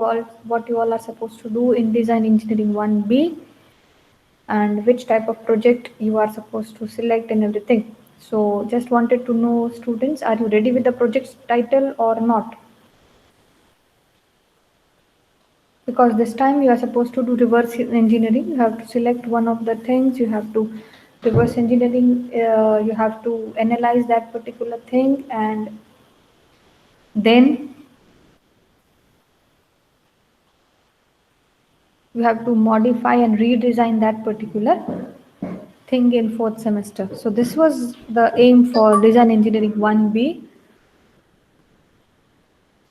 what you all are supposed to do in Design Engineering 1B and which type of project you are supposed to select and everything. So just wanted to know, students, are you ready with the project title or not? Because this time you are supposed to do reverse engineering. You have to select one of the things, you have to reverse engineering, you have to analyze that particular thing, and then you have to modify and redesign that particular thing in fourth semester. So this was the aim for Design Engineering 1B.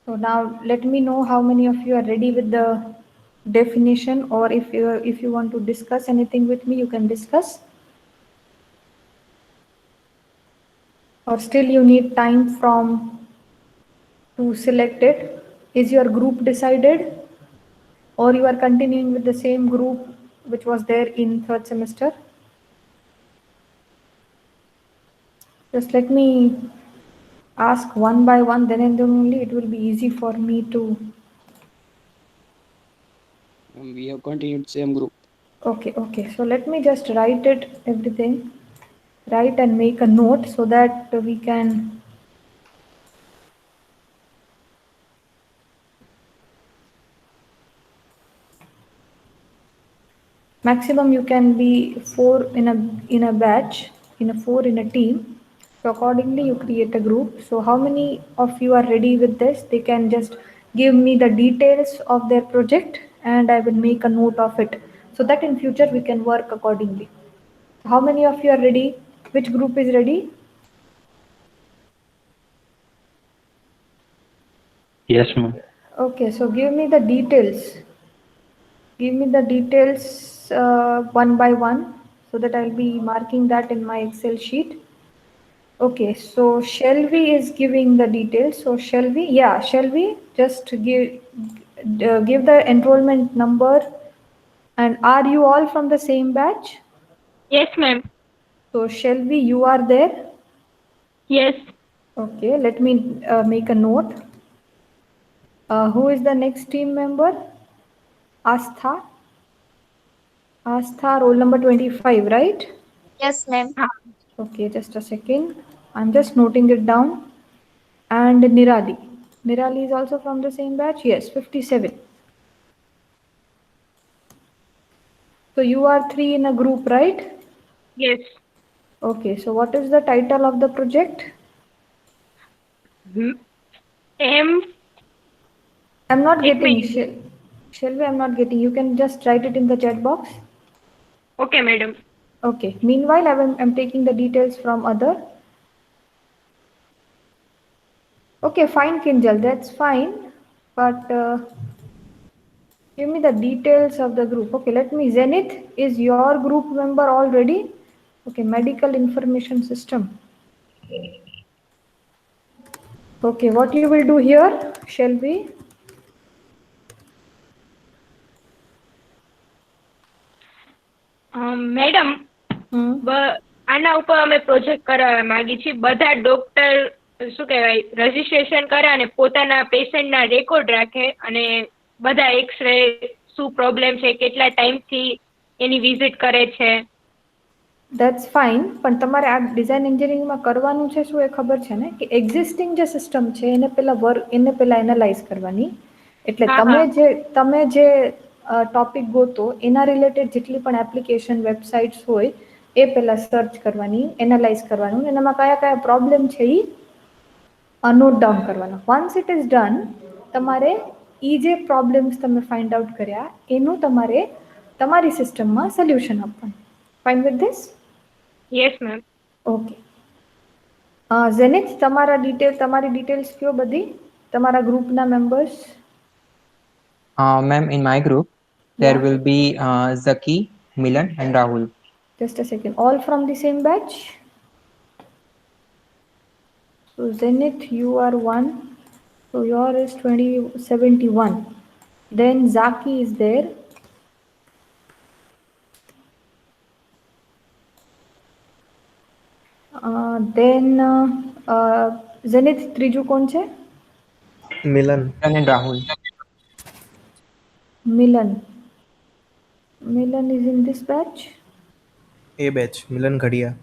So now let me know how many of you are ready with the definition, or if you want to discuss anything with me, you can discuss. Or still you need time from to select it. Is your group decided, or you are continuing with the same group which was there in third semester? Just let me ask one by one, then and then only it will be easy for me to. We have continued same group. Okay, so let me just write it everything, write and make a note so that we can. Maximum you can be 4 in a batch, in a 4 in a team. So accordingly you create a group. So how many of you are ready with this? They can just give me the details of their project and I will make a note of it so that in future we can work accordingly. How many of you are ready? Which group is ready? Yes, ma'am. Okay, so give me the details. Give me the details one by one so that I'll be marking that in my Excel sheet. Okay, so Shelby is giving the details. So Shelby, yeah, Shelby, just give the enrollment number. And are you all from the same batch? Yes, ma'am. So Shelby, you are there. Yes. Okay, let me make a note. Who is the next team member? Astha. Astha, roll number 25, right? Yes, ma'am. Okay, just a second. I'm just noting it down. And Nirali. Nirali is also from the same batch? Yes, 57. So you are 3 in a group, right? Yes. Okay, so what is the title of the project? M. I'm not Ek getting. minute. Shelby, I'm not getting. You can just write it in the chat box. Okay, madam. Okay. Meanwhile, I'm taking the details from other. Okay, fine, Kinjal. That's fine. But give me the details of the group. Okay, let me. Zenith, is your group member already? Okay, medical information system. Okay, what you will do here, Shelby? Madam આના ઉપર અમે project કરાવવા માંગી છીએ. બધા doctor શું કહેવાય registration કરે અને પોતાના પેશન્ટના રેકોર્ડ રાખે અને બધા એક્સરે શું પ્રોબ્લેમ છે, કેટલા ટાઈમથી એની વિઝિટ કરે છે. That's fine, પણ તમારે આ ડિઝાઇન એન્જિનિયરિંગમાં કરવાનું છે શું એ ખબર છે ને, કે એક્ઝિસ્ટિંગ જે સિસ્ટમ છે એને પહેલા એનાલાઇઝ કરવાની. એટલે તમે જે ટોપિક ગોતો એના રિલેટેડ જેટલી પણ એપ્લિકેશન વેબસાઇટ્સ હોય એ પહેલા સર્ચ કરવાની, એનાલાઇઝ કરવાનું, એનામાં કયા કયા પ્રોબ્લેમ છે એ નોટ ડાઉન કરવાનો. વન્સ ઇટ ઇઝ ડન, તમારે એ જે પ્રોબ્લેમ્સ તમે ફાઇન્ડ આઉટ કર્યા એનું તમારે તમારી સિસ્ટમમાં સોલ્યુશન આપવાનું. Fine with this? Yes ma'am. Okay. Zenith, તમારી ડિટેલ્સ કયો બધી, તમારા ગ્રુપના members. Ma'am, in my group, there will be Zaki, Milan, and Rahul. Just a second. All from the same batch? So Zenith, you are 1. So your is 2071. Then Zaki is there. Then Zenith, ત્રીજું કોણ છે? Milan and Rahul. Milan. Milan is in this batch? A batch, Milan Ghadia.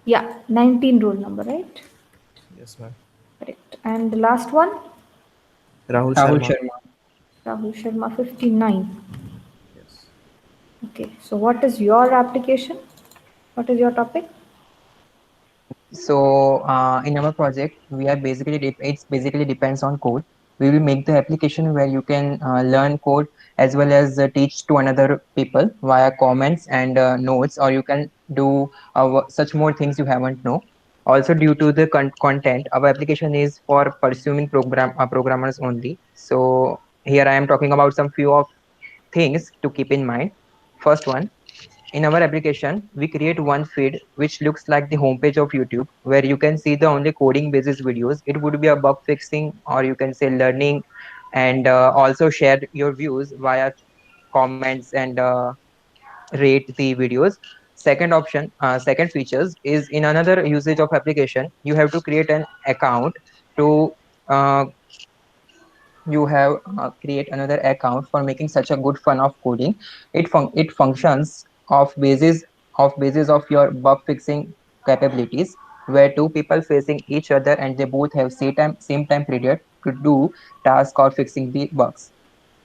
Yeah, 19 roll number, right? Yes, ma'am. Correct. And the last one? Rahul Rahul Sharma. Sharma. Rahul Sharma, 59. Yes. Okay, so what is your application? What is your topic? So in our project, we are basically it's basically depends on code. We will make the application where you can learn code as well as teach to another people via comments and notes, or you can do such more things you haven't know. Also, due to the content, our application is for pursuing programmers only. So here I am talking about some few of things to keep in mind. First one, in our application, we create one feed which looks like the homepage of YouTube, where you can see the only coding basis videos. It would be a bug fixing, or you can say learning, and also share your views via comments and rate the videos. Second features is in another usage of application. You have to create an account to uh, you have create another account for making such a good fun of coding. It functions of basis of your bug fixing capabilities, where two people facing each other and they both have same time period to do task or fixing the bugs.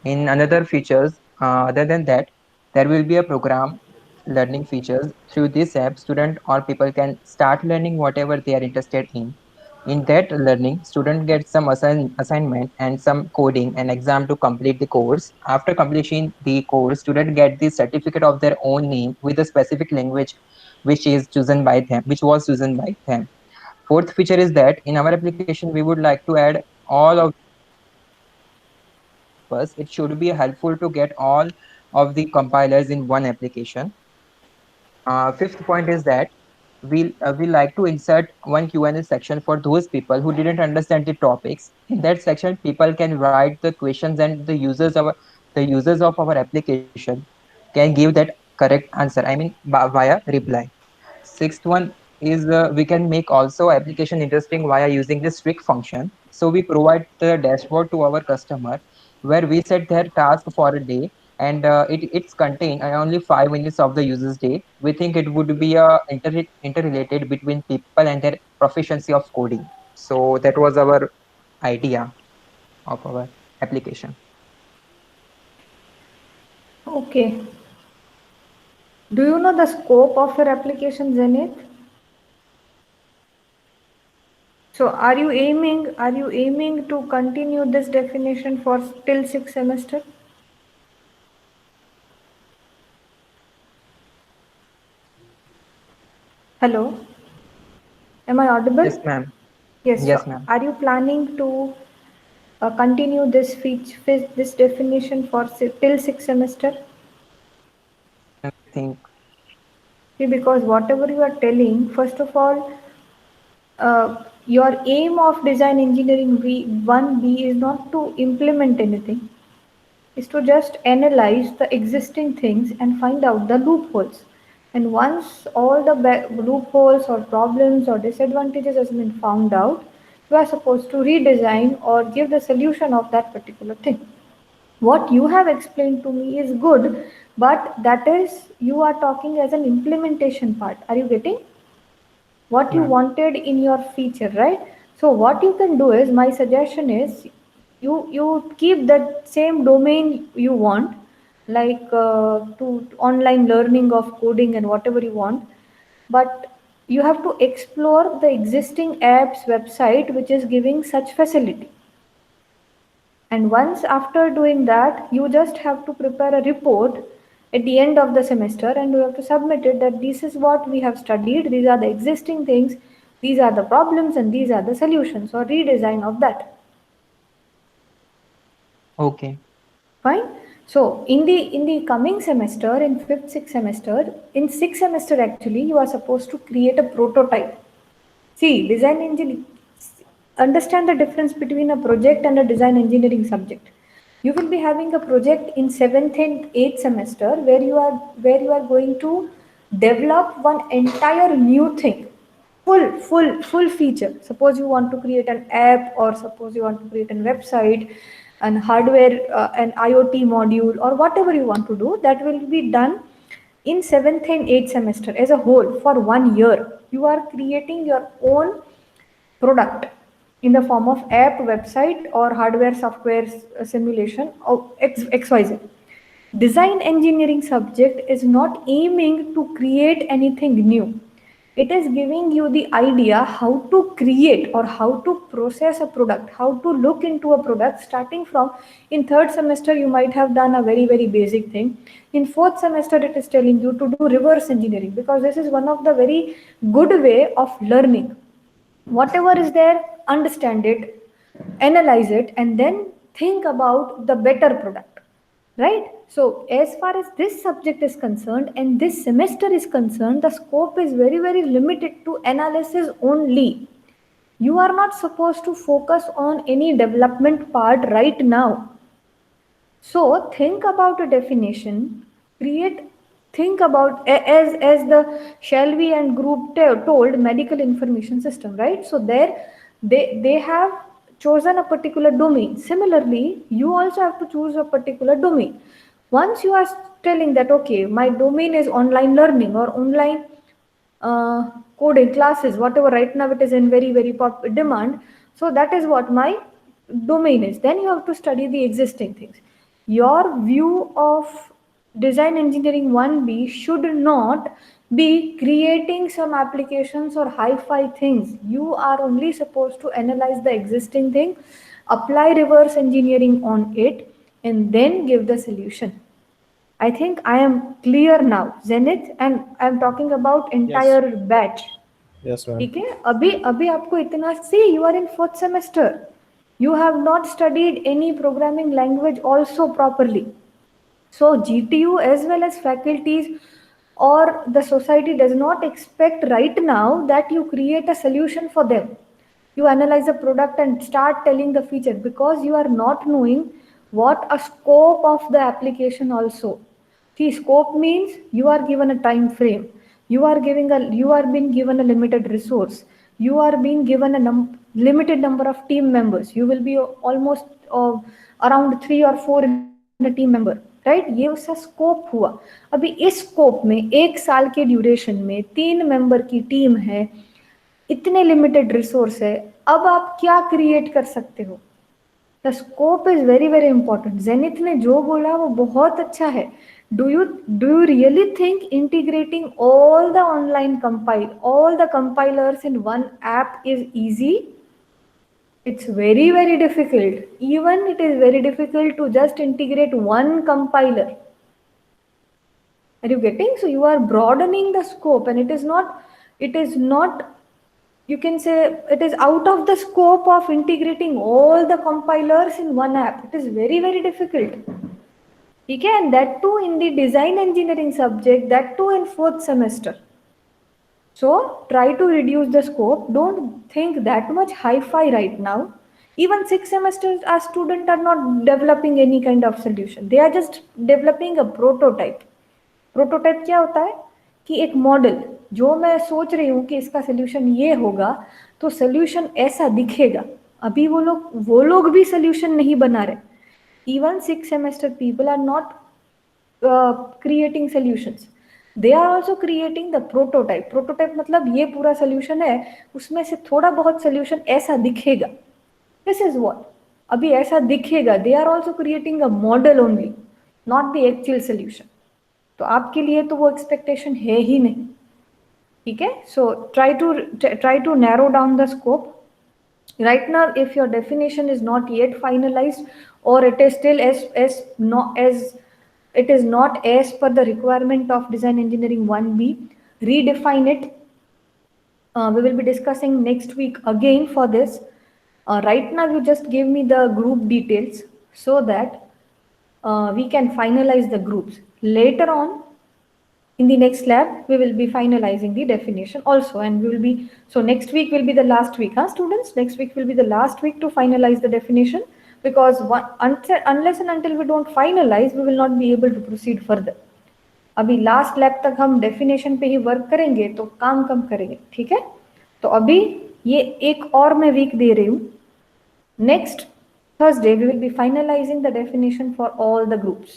In another features, other than that, there will be a program learning features. Through this app, student or people can start learning whatever they are interested in. In that learning, student gets some assignment and some coding and exam to complete the course. After completing the course, student get the certificate of their own name with a specific language which was chosen by them. Fourth feature is that in our application, we would like to add all of us. It should be helpful to get all of the compilers in one application. Fifth point is that we like to insert one Q&A section for those people who didn't understand the topics. In that section, people can write the questions, and the users of our application can give that correct answer. I mean, via reply. Sixth one is we can make also application interesting via using the strict function. So we provide the dashboard to our customer where we set their task for a day, and it's contain only 5 minutes of the user's day. We think it would be interrelated between people and their proficiency of coding. So that was our idea of our application. Okay. Do you know the scope of your application, Zenith? So are you aiming to continue this definition for till 6th semester? Hello? Am I audible? Yes, ma'am. Yes. So Yes, ma'am. are you planning to continue this definition for till 6th semester? I think See, because whatever you are telling, first of all, your aim of design engineering 1B is not to implement anything, is to just analyze the existing things and find out the loopholes. And once all the loopholes or problems or disadvantages has been found out, you are supposed to redesign or give the solution of that particular thing. What you have explained to me is good, but that is you are talking as an implementation part. Are you getting what you ma'am. wanted in your feature, right? So what you can do is, my suggestion is, you keep that same domain you want, like to online learning of coding and whatever you want, but you have to explore the existing apps website which is giving such facility. And once after doing that, you just have to prepare a report at the end of the semester, and you have to submit it that this is what we have studied, these are the existing things, these are the problems, and these are the solutions or redesign of that. Okay. Fine. So in the coming semester, in fifth, sixth semester, in sixth semester actually, you are supposed to create a prototype. See, design engineering, understand the difference between a project and a design engineering subject. You will be having a project in seventh and eighth semester where you are going to develop one entire new thing, full feature. Suppose you want to create an app, or suppose you want to create a website, and hardware, an IoT module, or whatever you want to do, that will be done in 7th and 8th semester as a whole for 1 year. You are creating your own product in the form of app, website, or hardware, software simulation of XYZ. Design engineering subject is not aiming to create anything new. It is giving you the idea how to create or how to process a product, how to look into a product. Starting from in 3rd semester, you might have done a very, very basic thing. In 4th semester, it is telling you to do reverse engineering, because this is one of the very good way of learning. Whatever is there, understand it, analyze it, and then think about the better product, right? So as far as this subject is concerned and this semester is concerned, the scope is very, very limited to analysis only. You are not supposed to focus on any development part right now. So think about a definition, think about, as the Shelby and group told, medical information system, right? So there they have chosen a particular domain. Similarly, you also have to choose a particular domain. Once you are telling that, okay, my domain is online learning or online coding classes, whatever, right now it is in very, very demand. So that is what my domain is. Then you have to study the existing things. Your view of design engineering 1B should not be creating some applications or hi-fi things. You are only supposed to analyze the existing thing, apply reverse engineering on it, and then give the solution. I think I am clear now, Zenith, and I am talking about entire batch. Yes, ma'am. ठीक है, अभी आपको इतना, see, you are in 4th semester. You have not studied any programming language also properly. So GTU as well as faculties or the society does not expect right now that you create a solution for them. You analyze a product and start telling the feature, because you are not knowing what a scope of the application also. See, scope means you are given a time frame. You are being given a limited resource. You are being given a limited number of team members. You will be almost around 3 or 4 in a team member, right? ये उसका scope हुआ. अभी इस scope में 1 साल के duration में 3 member की टीम है, इतने लिमिटेड रिसोर्स है, अब आप क्या क्रिएट कर सकते हो? The scope is very very important. Zenith ने जो बोला वो बहुत अच्छा है. Do you really think integrating all the compilers in one app is easy? It's very, very difficult. Even it is very difficult to just integrate one compiler. Are you getting? So you are broadening the scope, and it is not, you can say it is out of the scope of integrating all the compilers in one app. It is very, very difficult. Okay, and that too in the design engineering subject, that too in 4th semester. So try to reduce the scope. Don't think that much hi-fi right now. Even 6 semesters, our students are not developing any kind of solution. They are just developing a prototype. Prototype क्या होता है कि एक model, जो मैं सोच रही हूँ कि इसका सोल्यूशन ये होगा, तो सोल्यूशन ऐसा दिखेगा. अभी वो लोग भी सोल्यूशन नहीं बना रहे. Even 6 semester people are not creating solutions. They are also creating the prototype. Prototype मतलब ये पूरा solution है, उसमें से थोड़ा बहुत solution ऐसा दिखेगा. This is what. अभी ऐसा दिखेगा. They are also creating a model only, not the actual solution. तो आपके लिए तो वो expectation है ही नहीं. ठीक है? So try to narrow down the scope. Right now, if your definition is not yet finalized, or it is still it is not as per the requirement of design engineering 1B, redefine it. We will be discussing next week again for this. Right now you just give me the group details so that we can finalize the groups. Later on in the next lab we will be finalizing the definition also, and we will be, so next week will be the last week, students. Next week will be the last week to finalize the definition, because unless and until we don't finalize, we will not be able to proceed further. अभी last lab तक हम definition पे ही work करेंगे तो काम कम करेंगे. ठीक है? तो अभी ये एक और मैं वीक दे रही हूँ. Next Thursday we will be finalizing the definition for all the groups.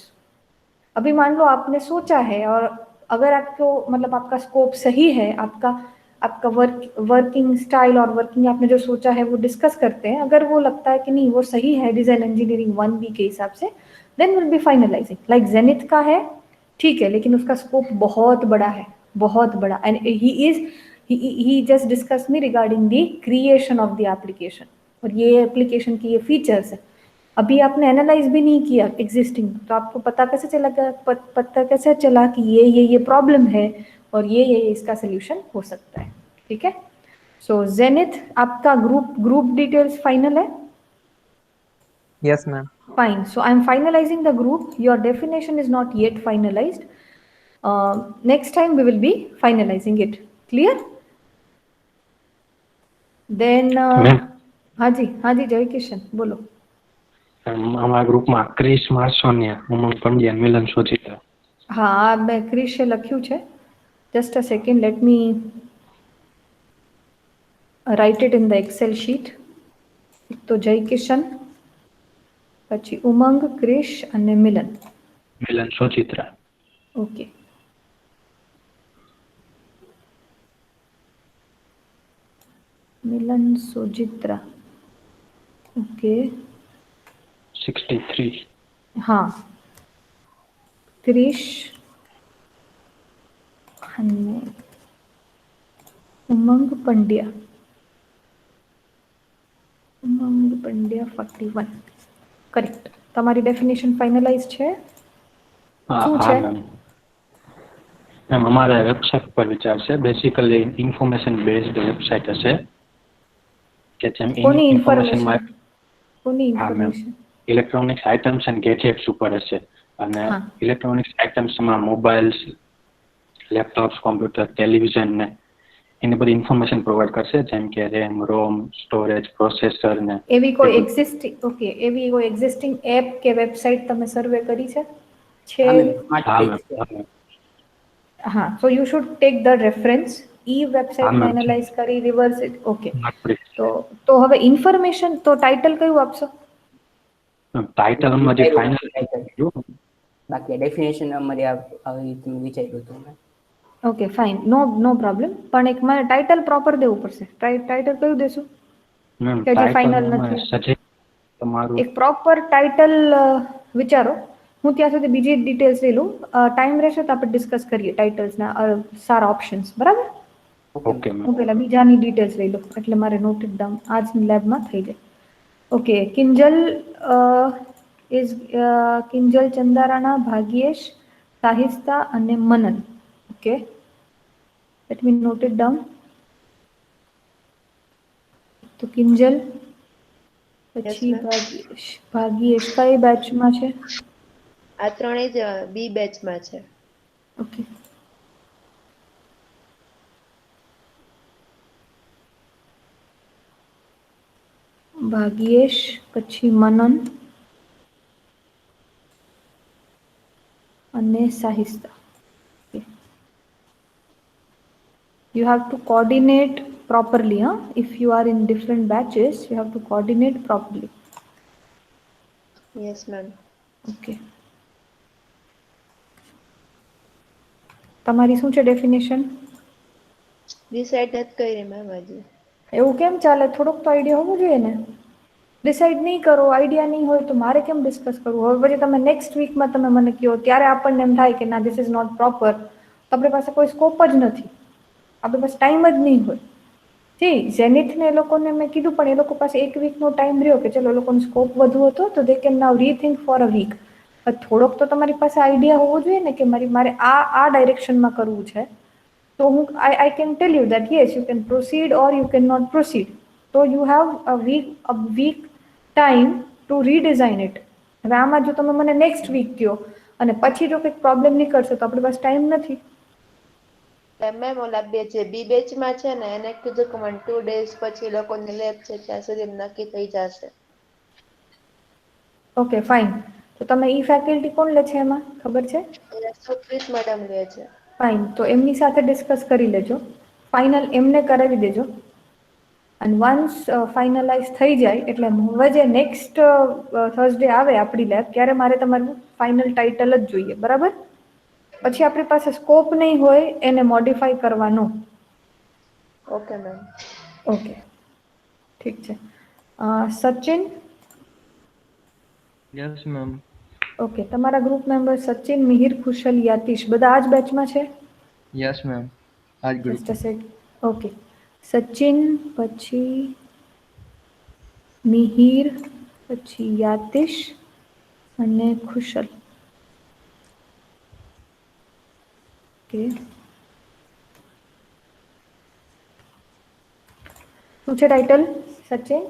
अभी मान लो आपने सोचा है और अगर आपको मतलब आपका स्कोप सही है, आपका आपका वर्किंग स्टाइल और वर्किंग आपने जो सोचा है वो डिस्कस करते हैं, अगर वो लगता है कि नहीं वो सही है डिजाइन इंजीनियरिंग 1B के हिसाब से, then will be finalising. Like जेनिथ का है, ठीक है, लेकिन उसका स्कोप बहुत बड़ा है, बहुत बड़ा. And he just discuss me regarding the creation of the application, और ये एप्लीकेशन की ये फीचर्स है. अभी आपने एनालाइज भी नहीं किया एग्जिस्टिंग, तो आपको पता कैसे चला, पता कैसे चला कि ये प्रॉब्लम है और ये इसका सोल्यूशन हो सकता है. ठीक है. सो जेनिथ आपका ग्रुप डिटेल्स फाइनल है? Yes, ma'am. Fine. So I'm finalizing the group. Your definition is not yet finalized. Next time we will be finalizing it. Clear? Then हाँ जी जय किशन बोलो. हमारा ग्रुपમાં ક્રિશ માર્સોનિયા, ઉમંગ પંડ્યા, મિલન સોચિત્રા. હા, મેં ક્રિશે લખ્યું છે. Just a second, let me write it in the Excel sheet. તો જય કિશન, પછી ઉમંગ, ક્રિશ અને મિલન. મિલન સોચિત્રા. ઓકે. મિલન સોજિત્રા. ઓકે. 63. हाँ, क्रिश અને ઉમંગ પંડ્યા. 41. કરેક્ટ. તમારી ડેફિનેશન ફાઇનલાઇઝ છે? શું છે? મેમ અમારા વેબસાઇટ પર વિચાર છે, બેસિકલી ઇન્ફોર્મેશન બેઝડ વેબસાઇટ હશે કે જેમ કોની ઇન્ફોર્મેશનમાં information? Electronics items and gadgets ઉપર હશે. અને હા. ઇલેક્ટ્રોનિક્સ આઇટમ્સમાં મોબાઈલ્સ, લેપટોપ્સ, કોમ્પ્યુટર, ટેલિવિઝન ને એની બધી ઇન્ફોર્મેશન પ્રોવાઈડ કરશે, જેમ કે રેમ, રોમ, સ્ટોરેજ, પ્રોસેસર ને એવી કોઈ એક્ઝિસ્ટિંગ એપ કે વેબસાઇટ તમે સર્વે કરી છે? હા, so you should take the reference. ઈ વેબસાઇટને એનાલાઇઝ કરી રિવર્સ ઇટ. ઓકે. તો હવે ઇન્ફોર્મેશન તો ટાઇટલ કયું આપશો? ટાઇટલમાં જે ફાઇનલ બાકી ડેફિનેશન અમારી આવી તમે વિચાર્યું હતું મેં. ઓકે ફાઇન, નો પ્રોબ્લેમ. પણ એક મને ટાઇટલ પ્રોપર દેવું પડશે. ટાઇટલ કયું દેશું કે જે ફાઇનલ નથી? તમારું એક પ્રોપર ટાઇટલ વિચારો. હું ત્યાં સુધી બીજી ડિટેલ્સ લઈ લઉં. ટાઈમ રહેશે તો આપણે ડિસ્કસ કરીએ ટાઇટલ્સના સારા ઓપ્શન્સ. બરાબર? Okay ma'am. હું પહેલા બીજાની ડિટેલ્સ લઈ લઉં એટલે મારે નોટેડ ડાઉન આજની લેબમાં થઈ જાય. ઓકે. કિંજલ ચંદારાણા, ભાગ્યેશ, સાહિસ્તા અને Manan. Okay, let me note it down. તો કિંજલ, પછી ભાગ્યેશ કઈ બેચમાં છે? આ ત્રણેય જ બી બેચમાં છે. ઓકે. ભાગ્યેશ, પછી મનન અને Shahista. You have to coordinate properly. If you are in different batches, you have to coordinate properly. Yes ma'am. Okay. તમારી શું છે ડેફિનેશન? ડિસાઈડ નથી કરી મેમ હજી. એવું કેમ ચાલે? થોડોક તો આઈડિયા હોવો જોઈએ ને. ડિસાઈડ નહીં કરો, આઈડિયા નહીં હોય તો મારે કેમ ડિસ્કસ કરવું? હવે પછી તમે નેક્સ્ટ વીકમાં તમે મને કહો ત્યારે આપણને એમ થાય કે ના ધીસ ઇઝ નોટ પ્રોપર, તો આપણી પાસે કોઈ સ્કોપ જ નથી, આપણી પાસે ટાઈમ જ નહીં હોય. જી જેનિથને એ લોકોને મેં કીધું પણ એ લોકો પાસે એક વીકનો ટાઈમ રહ્યો કે ચલો એ લોકોનો સ્કોપ વધુ હતો તો they can now rethink for a week. થોડોક તો તમારી પાસે આઈડિયા હોવો જોઈએ ને કે મારે આ ડાયરેક્શનમાં કરવું છે. તો હું I can tell you that yes you can proceed or you can not proceed. તો you have a week time to redesign it. હવે આમાં જો તમે મને નેક્સ્ટ વીક કહો અને પછી જો કંઈક પ્રોબ્લેમ નીકળશે તો આપણી પાસે ટાઈમ નથી. મેમ ઓલા બે જે બી બેચમાં છે ને એને કીધું કે મને 2 days પછી લોકોની લેબ છે ત્યાં સુધી નક્કી થઈ જશે. Okay fine. તો તમે ઈ ફેકલ્ટી કોણ લે છે એમાં ખબર છે? સુપ્રીત મેડમ લે છે. ફાઇન, તો એમની સાથે ડિસ્કસ કરી લેજો. ફાઇનલ એમને કરાવી દેજો. અને વન્સ ફાઇનલાઇઝ થઈ જાય એટલે હવે જે નેક્સ્ટ થર્સડે આવે આપણી લેબ ત્યારે મારે તમારું ફાઇનલ ટાઇટલ જ જોઈએ, બરાબર? પછી આપણી પાસે સ્કોપ નહીં હોય એને મોડિફાઈ કરવાનો. Okay ma'am. ઓકે, ઠીક છે. સચિન? Yes ma'am. ઓકે, તમારા ગ્રુપ મેમ્બર સચિન, મિહિર, કુશલ, યાતિશ બધા આ જ બેચમાં છે? યસ મેમ, આ જ group. Just a sec. Okay, Sachin પછી મિહિર પછી યાતિશ અને ખુશલ. ઓકે, શું છે ટાઇટલ સચિન?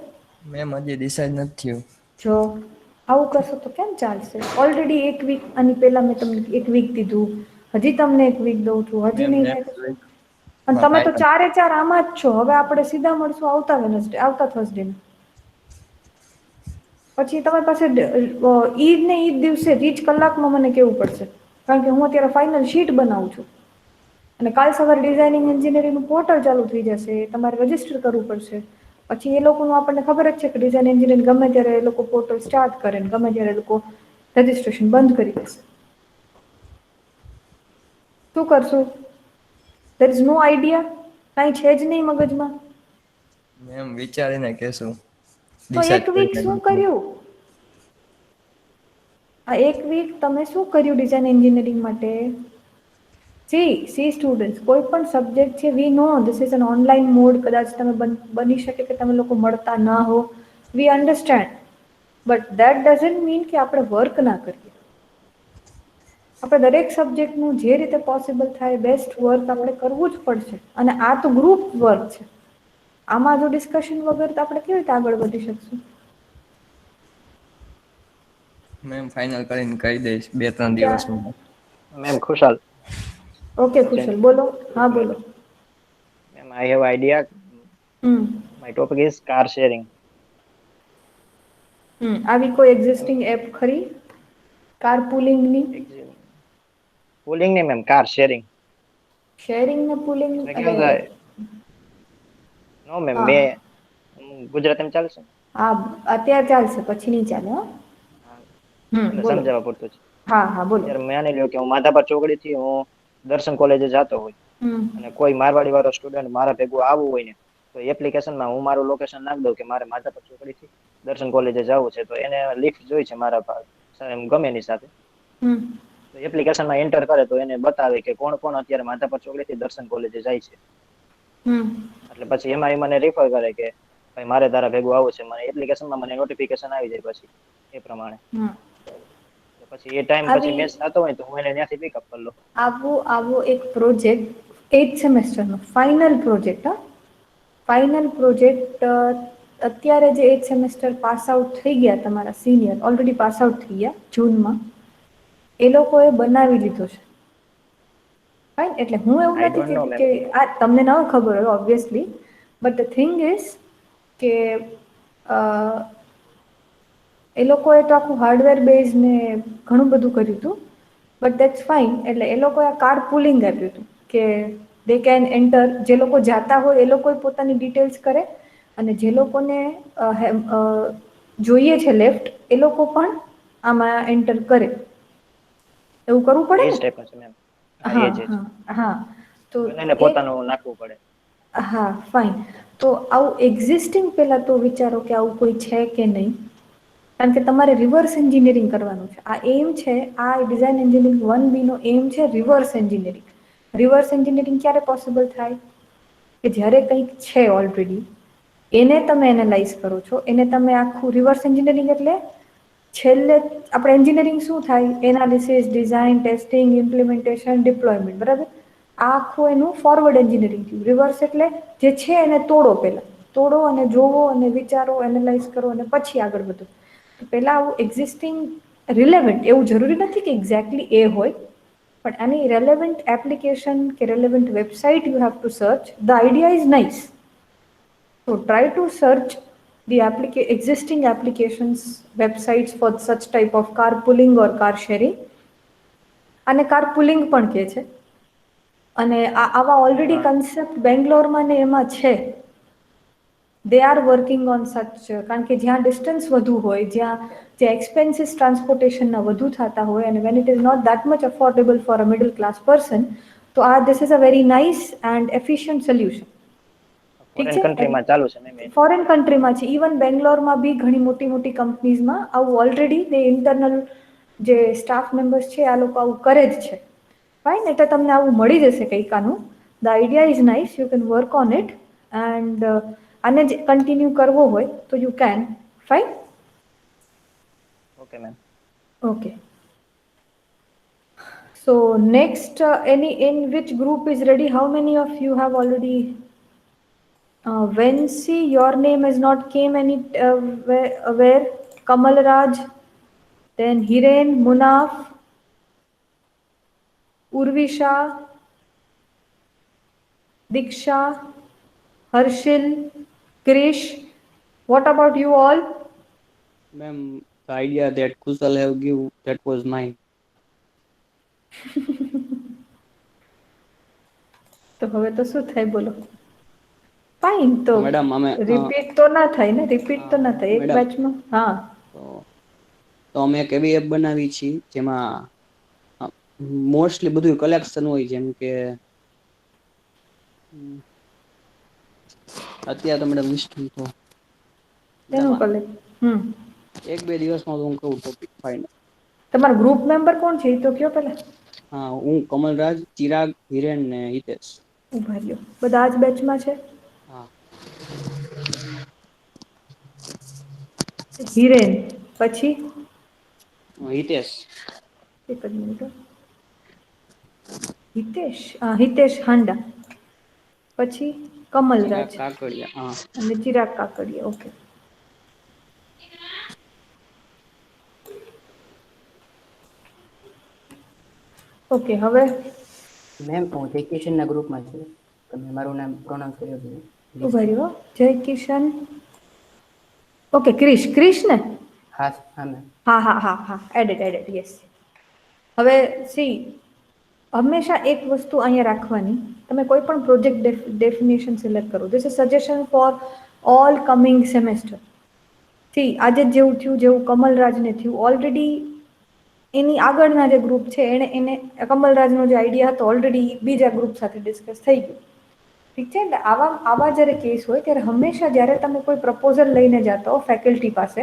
મેમ હજી ડિસાઇડ નથી થયું. જો આવું કરશો તો કેમ ચાલશે? ઓલરેડી એક વીક આની પહેલા મેં તમને એક વીક દીધું, હજી તમને એક વીક દઉં છું, હજી મેમ નહીં થાય નેક્સ્ટ તો? વીક અને માં તમે તો ફાઇનલ. ચારે ચાર આમાં જ છો. હવે આપણે સીધા મળશું આવતા વેનસડે, આવતા થર્સડે. પછી તમારી પાસે ઈદ ને ઈદ દિવસે રીચ કલાકમાં મને કેવું પડશે, કારણ કે હું અત્યારે ફાઇનલ શીટ બનાવું છું અને કાલ સવારે ડિઝાઇનિંગ એન્જિનિયરિંગનું પોર્ટલ ચાલુ થઈ જશે, તમારે રજીસ્ટર કરવું પડશે. પછી એ લોકોનું આપણને ખબર જ છે કે ડિઝાઇન એન્જિનિયરિંગ ગમે ત્યારે એ લોકો પોર્ટલ સ્ટાર્ટ કરે ને ગમે ત્યારે એ લોકો રજીસ્ટ્રેશન બંધ કરી દેશે. શું કરશું? દેર ઇઝ નો આઈડિયા, કાંઈ છે જ નહીં મગજમાં. મેમ વિચારીને કહેશું. તો એક ડિસાઇડ વીક કરીને શું ગ્રુપમાં. કર્યું? આ એક વીક તમે શું કર્યું ડિઝાઇન એન્જિનિયરિંગ માટે? સી સ્ટુડન્ટ્સ, કોઈ પણ સબ્જેક્ટ છે, we know this is an online mode, કદાચ તમે બની શકે કે તમે લોકો મળતા ના હો, વી understand, but that doesn't mean કે આપણે વર્ક ના કરીએ. આપણે દરેક સબ્જેક્ટનું જે રીતે પોસિબલ થાય બેસ્ટ વર્ક આપણે કરવું જ પડશે. અને આ તો ગ્રુપ વર્ક છે, આમાં જો ડિસ્કશન વગર તો આપણે કેવી રીતે આગળ વધી શકશું? મેમ ફાઇનલ કરીને કહી દઈશ 2-3 ક્યાં? દિવસમાં. મેમ ખુશાલ. ઓકે કુશલ, બોલો. હા બોલો. Ma'am I have idea. Hmm my topic is car sharing. આવી કોઈ એક્ઝિસ્ટિંગ એપ ખરી કાર પુલિંગની? પુલિંગ નહીં મેમ, કાર શેરિંગ. શેરિંગ ને પુલિંગ इसमें क्या એટલે होता है? नो मैम, હા मैं ગુજરાતીમાં ચાલશે ને? હા અત્યારે ચાલશે, પછી નહીં ચાલે. હો. હા, એટલે બોલો. સમજાવવા પૂરતું છે. હા હા બોલો. અત્યારે માની લ્યો કે હું માધાપર ચોકડીથી હું દર્શન કોલેજે જતો હોય હમ અને કોઈ મારવાડી વાળો સ્ટુડન્ટ મારા ભેગું આવવું હોય ને, તો એપ્લિકેશનમાં હું મારું લોકેશન નાખી દઉં કે મારે માધાપર ચોકડીથી દર્શન કોલેજે જવું છે, તો એને લિફ્ટ જોઈ છે મારા ગમે એની સાથે. હમ તો એપ્લિકેશનમાં એન્ટર કરે તો એને બતાવે કે કોણ કોણ અત્યારે માધાપર ચોકડીથી દર્શન કોલેજે જાય છે. હમ એટલે પછી એમાં મને રેફર કરે કે ભાઈ મારે તારા ભેગું આવું છે, મને એપ્લિકેશનમાં મને નોટિફિકેશન આવી જાય પછી એ પ્રમાણે. હમ તો પછી એ ટાઈમ પછી આવી મેચ થતો હોય તો હું એને ત્યાંથી પિકઅપ કરી લઉં. આવો એક પ્રોજેક્ટ 8th સેમેસ્ટરનો ફાઇનલ પ્રોજેક્ટ, ફાઇનલ પ્રોજેક્ટ અત્યારે જે 8th સેમેસ્ટર પાસ આઉટ થઈ ગયા તમારા સિનિયર ઓલરેડી પાસ આઉટ થઈ ગયા જૂનમાં, એ લોકોએ બનાવી લીધો છે. ફાઇન, એટલે હું એવું આઈ નથી ડોન્ટ નો કહેતી મેમ. કે આ તમને ન ખબર હોય obviously, but the thing is કે એ લોકોએ તો આખું હાર્ડવેર બેઝ ને ઘણું બધું કર્યું હતું, બટ દેટ્સ ફાઇન. એટલે એ લોકોએ આ કાર પુલિંગ આપ્યું હતું કે દે કેન એન્ટર, જે લોકો જાતા હોય એ લોકો પોતાની ડિટેલ્સ કરે અને જે લોકોને જોઈએ છે લેફ્ટ એ લોકો પણ આમાં એન્ટર કરે. એવું કરવું પડે એ જ ને? ટાઈપનું છે મેમ. હા, હા એ જ. હા હા તો બંનેને એ પોતાનું નાખવું પડે. હા ફાઇન. તો આવું એક્ઝિસ્ટિંગ પહેલાં તો વિચારો કે આવું કોઈ છે કે નહીં, કારણ કે તમારે રિવર્સ એન્જિનિયરિંગ કરવાનું છે. આ એમ છે, આ ડિઝાઇન એન્જિનિયરિંગ 1B નો એમ છે રિવર્સ એન્જિનિયરિંગ. રિવર્સ એન્જિનિયરિંગ ક્યારે પોસિબલ થાય? કે જ્યારે કંઈક છે ઓલરેડી એને તમે એનાલાઇઝ કરો છો, એને તમે આખું રિવર્સ એન્જિનિયરિંગ એટલે છેલ્લે આપણે એન્જિનિયરિંગ શું થાય? Analysis, design, testing, implementation, deployment, બરાબર? આ આખું એનું ફોરવર્ડ એન્જિનિયરિંગ થયું. રિવર્સ એટલે જે છે એને તોડો, પહેલા તોડો અને જોવો અને વિચારો, એનાલાઇઝ કરો અને પછી આગળ વધો. તો પહેલાં આવું એક્ઝિસ્ટિંગ રિલેવન્ટ, એવું જરૂરી નથી કે એક્ઝેક્ટલી એ હોય, પણ આની રેલેવન્ટ એપ્લિકેશન કે relevant website you have to search. The idea is nice. So try to search the existing applications, websites for such type of carpooling or car sharing. અને carpooling પણ કહે છે. અને આવા મેમ ઓલરેડી કન્સેપ્ટ બેંગ્લોરમાં ને એમાં છે. દે આર વર્કિંગ ઓન સચ, કારણ કે જ્યાં ડિસ્ટન્સ વધુ હોય, જ્યાં એક્સપેન્સીસ ટ્રાન્સપોર્ટેશનના વધુ થતા હોય, અને when it is not that much affordable for a middle class person, તો this is a very nice and efficient solution. ઠીક ફોરેન છે, કન્ટ્રીમાં ચાલુ છે મેમ. ફોરેન કન્ટ્રીમાં છે, ઇવન બેંગ્લોરમાં બી ઘણી મોટી મોટી કંપનીઝમાં આવું ઓલરેડી તે ઇન્ટરનલ જે સ્ટાફ મેમ્બર્સ છે આ લોકો આવું કરે જ છે. ફાઇન, એટલે તમને આવું મળી જશે કંઈક આનું. The idea is nice, you can work on it, and આને જ કન્ટિન્યુ કરવો હોય તો you can. Fine. Okay ma'am. Okay. So next, in which group is ready? How many of you have already? Vensi, your name has not came any where? Kamal Raj, then Hiren, Munaf, Urvisha, Diksha, Harshil, Krish. What about you all? Ma'am, the idea that Kusal have give, that was mine. તો હવે તો શું થાય બોલો? Fine, તો madam અમે repeat તો ના થાય ને, રિપીટ તો ના થાય એક મેડમ, બેચમાં. હા, તો અમે એક એવી એપ બનાવી છે જેમાં મોસ્ટલી બધું કલેક્શન હોય, જેમ કે અત્યારે તો મેડમ તો તેનું કલેક્ટ. એક બે દિવસમાં તો હું કહું ટોપિક ફાઇનલ. તમારો ગ્રુપ મેમ્બર કોણ છે એ તો કયો પેલા. હા, હું કમલરાજ, ચિરાગ, હિરેન ને હિતેશ. ઉભા રહ્યો, બધા જ બેચમાં છે? હા. હિરેન, પછી હિતેશ. એક જ મિનિટ. હિતેશ હાંડા, પછી ચિરાગ કમલરાજ કાકડિયા. હા. અને ચિરાગ કાકડિયા. ઓકે. ઓકે, હવે મેમ હું જય કિશનના ગ્રુપમાં છું, તમે મારું નામ પ્રોનાઉન્સ કર્યો છે. ઉભા રહ્યો. જય કિશન. ઓકે, ક્રિશ ને? હા હા મેમ. હા, એડેડ, યસ. હવે સી, હંમેશા એક વસ્તુ અહીંયા રાખવાની, તમે કોઈ પણ પ્રોજેક્ટ ડેફિનેશન સિલેક્ટ કરો. This is suggestion for all coming semester. C, આજે જેવું થયું, જેવું કમલરાજને થયું, ઓલરેડી એની આગળના જે ગ્રુપ છે એને કમલરાજનો જે આઈડિયા હતો ઓલરેડી બીજા ગ્રુપ સાથે ડિસ્કસ થઈ ગયું. ઠીક છે, એટલે આવા જ્યારે કેસ હોય ત્યારે હંમેશા જ્યારે તમે કોઈ પ્રપોઝલ લઈને જતા હો ફેકલ્ટી પાસે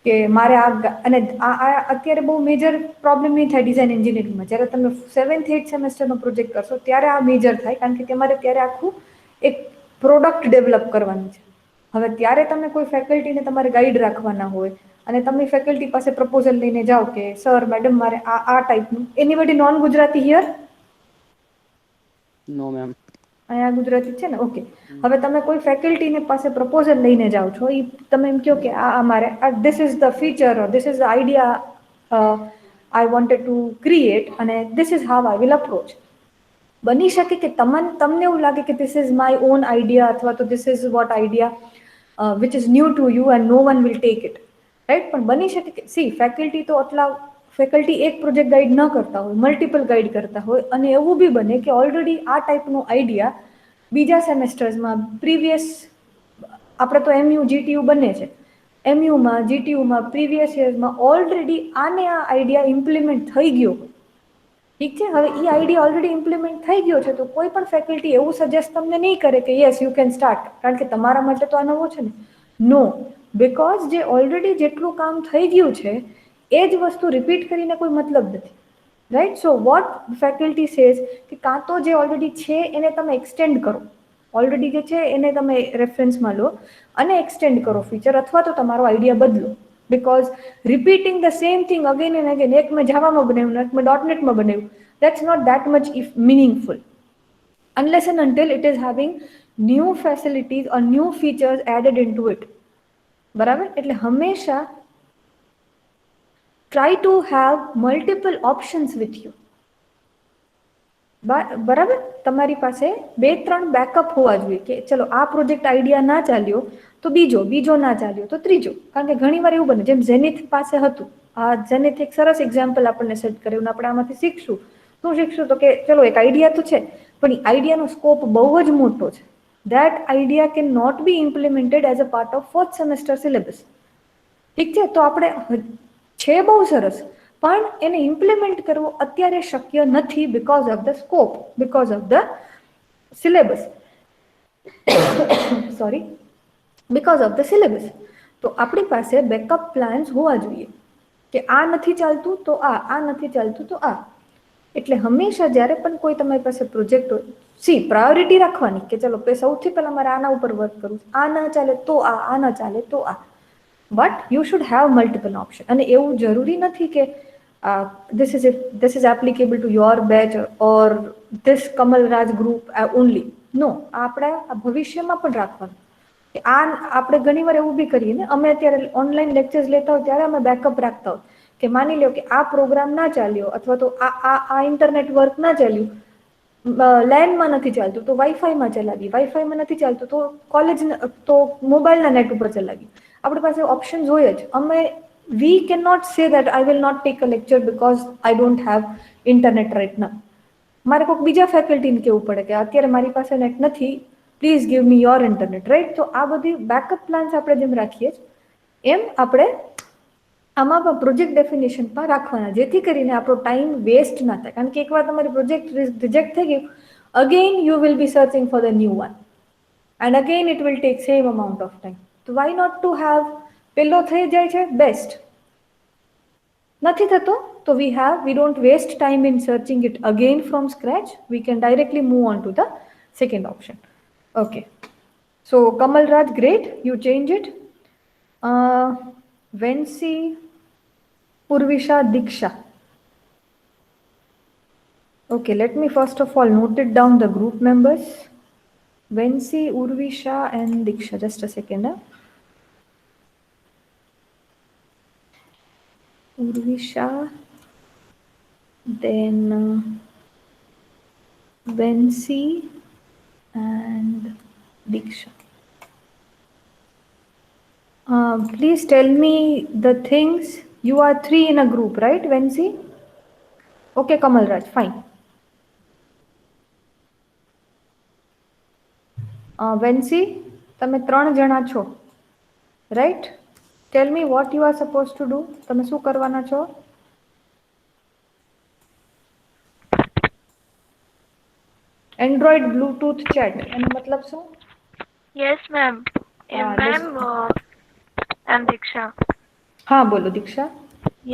કે મારે અને અત્યારે બહુ મેજર પ્રોબ્લેમ નહીં થાય ડિઝાઇન એન્જિનિયરિંગમાં, જ્યારે તમે 7th 8th સેમેસ્ટરનો પ્રોજેક્ટ કરશો ત્યારે આ મેજર થાય, કારણ કે તમારે ત્યારે આખું એક પ્રોડક્ટ ડેવલપ કરવાનું છે. હવે ત્યારે તમે કોઈ ફેકલ્ટીને તમારે ગાઈડ રાખવાના હોય અને તમે ફેકલ્ટી પાસે પ્રપોઝલ લઈને જાઓ કે સર મેડમ મારે આ ટાઈપનું, anybody non Gujarati here? No ma'am. અહીંયા ગુજરાતી છે ને? ઓકે. હવે તમે કોઈ ફેકલ્ટીને પાસે પ્રપોઝલ લઈને જાઓ છો, એ તમે એમ કહો કે આ અમારે this is the feature, this is the idea I wanted to create, અને this is how I will approach. બની શકે કે તમને એવું લાગે કે this is my own idea, અથવા તો this is what idea which is new to you and no one will take it, right? પણ બની શકે કે સી, ફેકલ્ટી એક પ્રોજેક્ટ ગાઈડ ન કરતા હોય, મલ્ટિપલ ગાઈડ કરતા હોય, અને એવું બી બને કે ઓલરેડી આ ટાઈપનો આઈડિયા બીજા સેમેસ્ટર્સમાં પ્રીવિયસ, આપણે તો MU GTU બને છે, MUમાં GTUમાં પ્રીવિયસ યર્સમાં ઓલરેડી આને આ આઈડિયા ઇમ્પ્લિમેન્ટ થઈ ગયો. ઠીક છે, હવે એ આઈડિયા ઓલરેડી ઇમ્પ્લિમેન્ટ થઈ ગયો છે, તો કોઈ પણ ફેકલ્ટી એવું સજેસ્ટ તમને નહીં કરે કે યસ યુ કેન સ્ટાર્ટ, કારણ કે તમારા માટે તો આ નવો છે ને. નો, બિકોઝ જે ઓલરેડી જેટલું કામ થઈ ગયું છે એ જ વસ્તુ રિપીટ કરીને કોઈ મતલબ નથી, right? So what faculty says કે કાં તો જે ઓલરેડી છે એને તમે એક્સટેન્ડ કરો, ઓલરેડી જે છે એને તમે રેફરન્સમાં લો અને એક્સટેન્ડ કરો ફીચર, અથવા તો તમારો આઈડિયા બદલો. Because repeating the same thing again and again, એક મેં જાવામાં બનાવ્યું, એક મેં .NETમાં બનાવ્યું, that's not that much meaningful unless and until it is having new facilities or new features added into it. બરાબર? એટલે હંમેશા try to have multiple options with you. બરાબર? તમારી પાસે 2-3 બેકઅપ હોવા જોઈએ કે ચલો આ પ્રોજેક્ટ આઈડિયા ના ચાલ્યો તો બીજો ના ચાલ્યો તો ત્રીજો, કારણ કે ઘણી વાર એવું બને, જેમ ઝેનિથ પાસે હતું, આ ઝેનિથ એક સરસ એક્ઝામ્પલ આપણને સેટ કર્યું, આપણે આમાંથી શીખશું. શું શીખશું? તો કે ચલો એક આઈડિયા તો છે, પણ એ આઈડિયાનો સ્કોપ બહુ જ મોટો છે, that idea cannot be implemented as a part of 4th semester syllabus. ઠીક છે, તો આપણે છે બહુ સરસ, પણ એને ઇમ્પ્લિમેન્ટ કરવો અત્યારે શક્ય નથી because of the scope, because of the syllabus. Sorry, because of the syllabus. તો આપણી પાસે બેકઅપ પ્લાન્સ હોવા જોઈએ કે આ નથી ચાલતું તો આ નથી ચાલતું તો આ. એટલે હંમેશા જ્યારે પણ કોઈ તમારી પાસે પ્રોજેક્ટ હોય, પ્રાયોરિટી રાખવાની કે ચલો સૌથી પહેલા મારે આના ઉપર વર્ક કરવું, આ ન ચાલે તો આ ન ચાલે તો આ. But you should have multiple option. અને એવું જરૂરી નથી કે this is applicable to your batch or this Kamal Raj group only. નો, આપણે ભવિષ્યમાં પણ રાખવાનું. આ આપણે ઘણીવાર એવું બી કરીએ ને, અમે અત્યારે ઓનલાઈન લેક્ચર્સ લેતા હોય ત્યારે અમે બેકઅપ રાખતા હોય કે માની લો કે આ પ્રોગ્રામ ના ચાલ્યો અથવા તો આ ઇન્ટરનેટ વર્ક ના ચાલ્યું, લેન્ડમાં નથી ચાલતું તો વાઈફાઈમાં ચલાવી, વાઈફાઈમાં નથી ચાલતું તો કોલેજ તો મોબાઈલના નેટ ઉપર ચલાવી. આપણી પાસે ઓપ્શન્સ હોય જ. અમે we can not say that I will not take a lecture because I don't have internet right now. મારે કોઈક બીજા ફેકલ્ટીને કહેવું પડે કે અત્યારે મારી પાસે નેટ નથી, please give me your internet, right? તો આ બધી બેકઅપ પ્લાન્સ આપણે જેમ રાખીએ એમ આપણે આમાં પણ પ્રોજેક્ટ ડેફિનેશનમાં રાખવાના, જેથી કરીને આપણો ટાઈમ વેસ્ટ ના થાય. કારણ કે એકવાર તમારી પ્રોજેક્ટ રિજેક્ટ થઈ ગયું, again you will be searching for the new one and again it will take same amount of time. તો વાય નોટ ટુ હેવ, પેલો થઈ જાય છે બેસ્ટ, નથી થતો તો we don't waste time in searching it again from scratch. We can directly move on to the second option. Okay, so Kamal Raj, great, you change it. Vensi, Purvisha, Diksha. Okay, let me first of all note it down the group members. Vensi, Urvisha and Diksha. Just a second. Urvisha, then Vensi and Diksha. Please tell me the things. You are 3 in a group, right, Vensi? Okay, Kamal Raj, fine. Vensi, તમે 3 જણા છો, right? Tell me what you are supposed to do. તમે શું કરવાના છો? Android Bluetooth chat. એનો મતલબ શું? Yes, ma'am. Ma'am, I'm Diksha. हाँ, बोलो Diksha.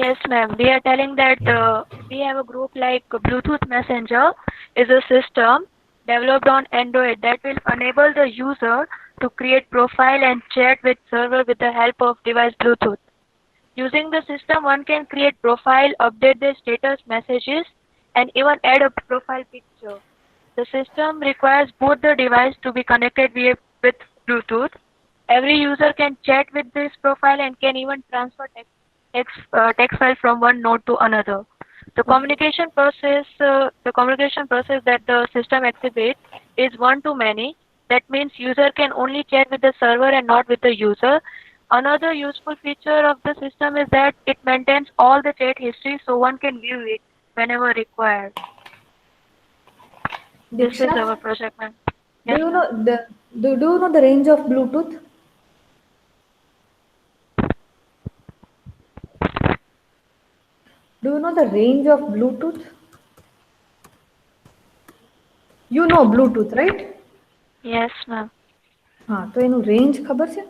Yes, ma'am. We are telling that we have a group like Bluetooth Messenger is a system developed on Android that will enable the user to create profile and chat with server with the help of device Bluetooth. Using the system, one can create profile, update their status messages, and even add a profile picture. The system requires both the device to be connected with Bluetooth. Every user can chat with this profile and can even transfer text file from one node to another. The communication process that the system exhibits is one-to-many. That means user can only chat with the server and not with the user. Another useful feature of the system is that it maintains all the chat history, so one can view it whenever required. This is our project, ma'am. Yes, do you know the range of Bluetooth? Do you know the range of Bluetooth? You know Bluetooth, right? Yes, ma'am. हाँ, तो એનું range ખબર છે?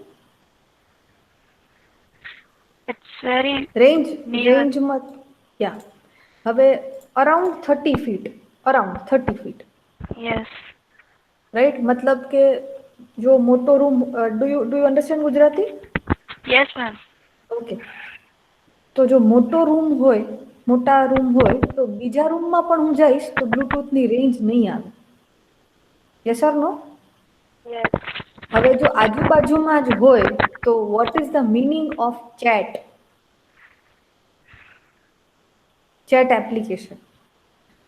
It's very range માં, yeah, હવે around 30 feet, around 30 feet. Yes. Right? मतलब કે જો મોટો room, do you understand Gujarati? Yes, ma'am. Okay. તો જો મોટો રૂમ હોય, મોટા રૂમ હોય, તો બીજા રૂમમાં પણ હું જઈશ તો બ્લૂટૂથની રેન્જ નહીં આવે. Yes or no? Yes. હવે જો આજુબાજુમાં જ હોય તો what is the meaning of chat? Chat application.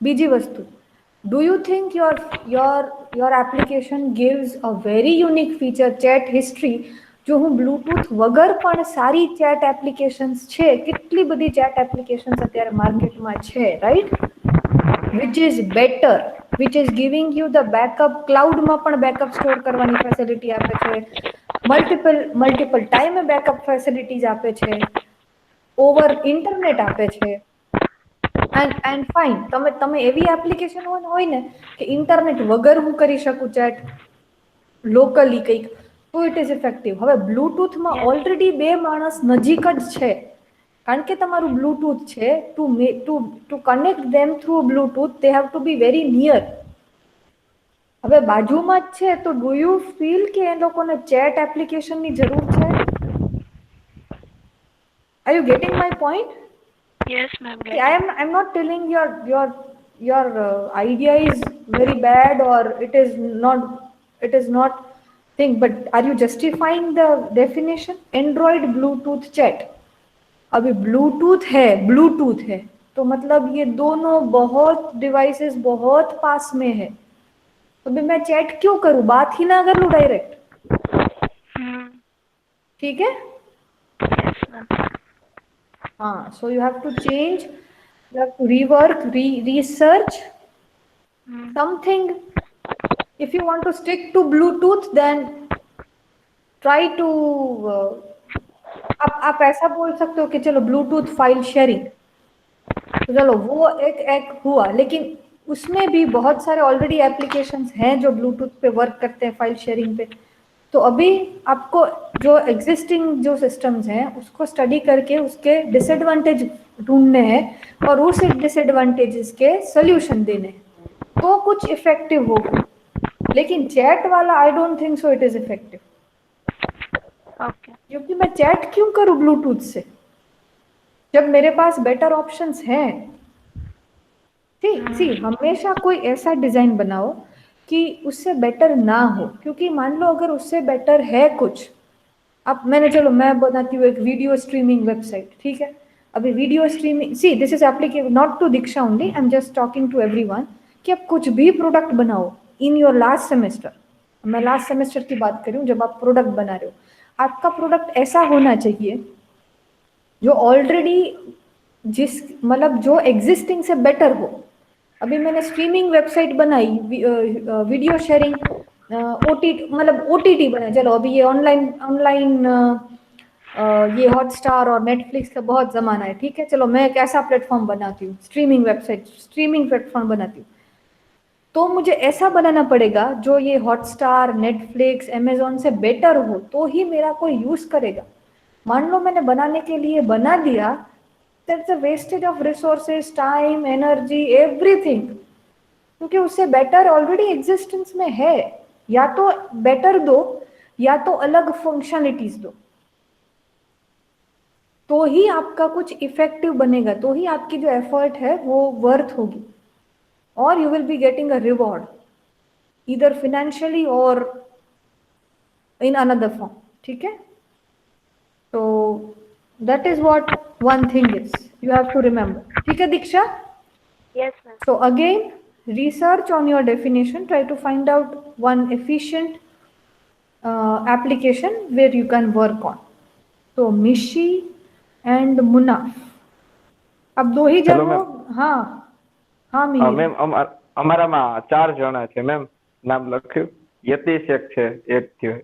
બીજી વસ્તુ, do you think your application gives a very unique feature, chat history? જો હું બ્લૂટૂથ વગર પણ સારી ચેટ એપ્લિકેશન્સ છે, કેટલી બધી ચેટ એપ્લિકેશન્સ અત્યારે માર્કેટમાં છે, right? which is better which is giving you the backup cloud માં પણ backup store કરવાની facility આપે છે, multiple time backup facilities આપે છે, over internet આપે છે. and fine, તમે એવી એપ્લિકેશન હોય ને કે ઇન્ટરનેટ વગર હું કરી શકું ચેટ લોકલી કંઈક, તો ઇટ ઇઝ ઇફેક્ટિવ. હવે બ્લૂટૂથમાં ઓલરેડી બે માણસ નજીક જ છે, કારણ કે તમારું બ્લૂટૂથ છે, two connect them through Bluetooth they have to be very near. હવે બાજુમાં જ છે, તો ડુ યુ ફીલ કે એ લોકોને ચેટ એપ્લિકેશનની જરૂર છે? Are you getting my point? Yes, ma'am. I'm not telling your idea is very bad or it is not thing, but are you justifying the definition? Android Bluetooth chat. अभी Bluetooth है तो मतलब ये दोनों बहुत डिवाइसेस बहुत पास में है, तो भी मैं चैट क्यों करूं, बात ही ना कर लूं डायरेक्ट. ठीक है? हाँ, so you have to change, you have to rework, research something. If you want to stick to Bluetooth, then try to आप ऐसा बोल सकते हो कि चलो ब्लूटूथ फाइल शेयरिंग, तो चलो वो एक हुआ, लेकिन उसमें भी बहुत सारे ऑलरेडी एप्लीकेशंस हैं जो ब्लूटूथ पे वर्क करते हैं फाइल शेयरिंग पे. तो अभी आपको जो एग्जिस्टिंग जो सिस्टम्स हैं उसको स्टडी करके उसके डिसएडवांटेज ढूंढने हैं और उस डिसएडवांटेजेस के सोल्यूशन देने हैं, तो कुछ इफेक्टिव होगा. लेकिन चैट वाला I don't think so it is effective. Okay. क्योंकि मैं चैट क्यों करूं ब्लूटूथ से जब मेरे पास बेटर ऑप्शंस हैं. सी हमेशा कोई ऐसा डिजाइन बनाओ कि उससे बेटर ना हो, क्योंकि मान लो अगर उससे बेटर है कुछ, अब मैं बनाती हूँ एक वीडियो स्ट्रीमिंग वेबसाइट, ठीक है. अभी video streaming, see this is applicable not to Diksha only, I am just talking to everyone, कि आप कुछ भी प्रोडक्ट बनाओ इन योर लास्ट सेमेस्टर, मैं लास्ट सेमेस्टर की बात कर रही हूँ, जब आप प्रोडक्ट बना रहे हो, आपका प्रोडक्ट ऐसा होना चाहिए जो ऑलरेडी जो एग्जिस्टिंग से बेटर हो. अभी मैंने स्ट्रीमिंग वेबसाइट बनाई, वीडियो शेयरिंग ओटीटी बनाया, चलो अभी ये ऑनलाइन ये हॉटस्टार और नेटफ्लिक्स का बहुत ज़माना है, ठीक है. चलो मैं एक ऐसा प्लेटफॉर्म बनाती हूँ, स्ट्रीमिंग प्लेटफॉर्म बनाती हूँ, तो मुझे ऐसा बनाना पड़ेगा जो ये हॉटस्टार, नेटफ्लिक्स, अमेजोन से बेटर हो, तो ही मेरा कोई यूज करेगा. मान लो मैंने बनाने के लिए बना दिया, that's a wastage of resources, time, energy, everything, क्योंकि उससे बेटर ऑलरेडी एग्जिस्टेंस में है. या तो बेटर दो या तो अलग फंक्शनलिटीज दो, तो ही आपका कुछ इफेक्टिव बनेगा, तो ही आपकी जो एफर्ट है वो वर्थ होगी, or you will be getting a reward either financially or in another form. ठीक है? So that is what one thing is you have to remember. ठीक है दीक्षा? Yes, ma'am. So again, research on your definition, try to find out one efficient application where you can work on. So Mishi and Munaf, अब दो ही जन हो. हाँ हाँ ma'am અમારામાં 4 જણા છે મેમ. નામ લખ્યું યતીશ એક છે, એક થયો.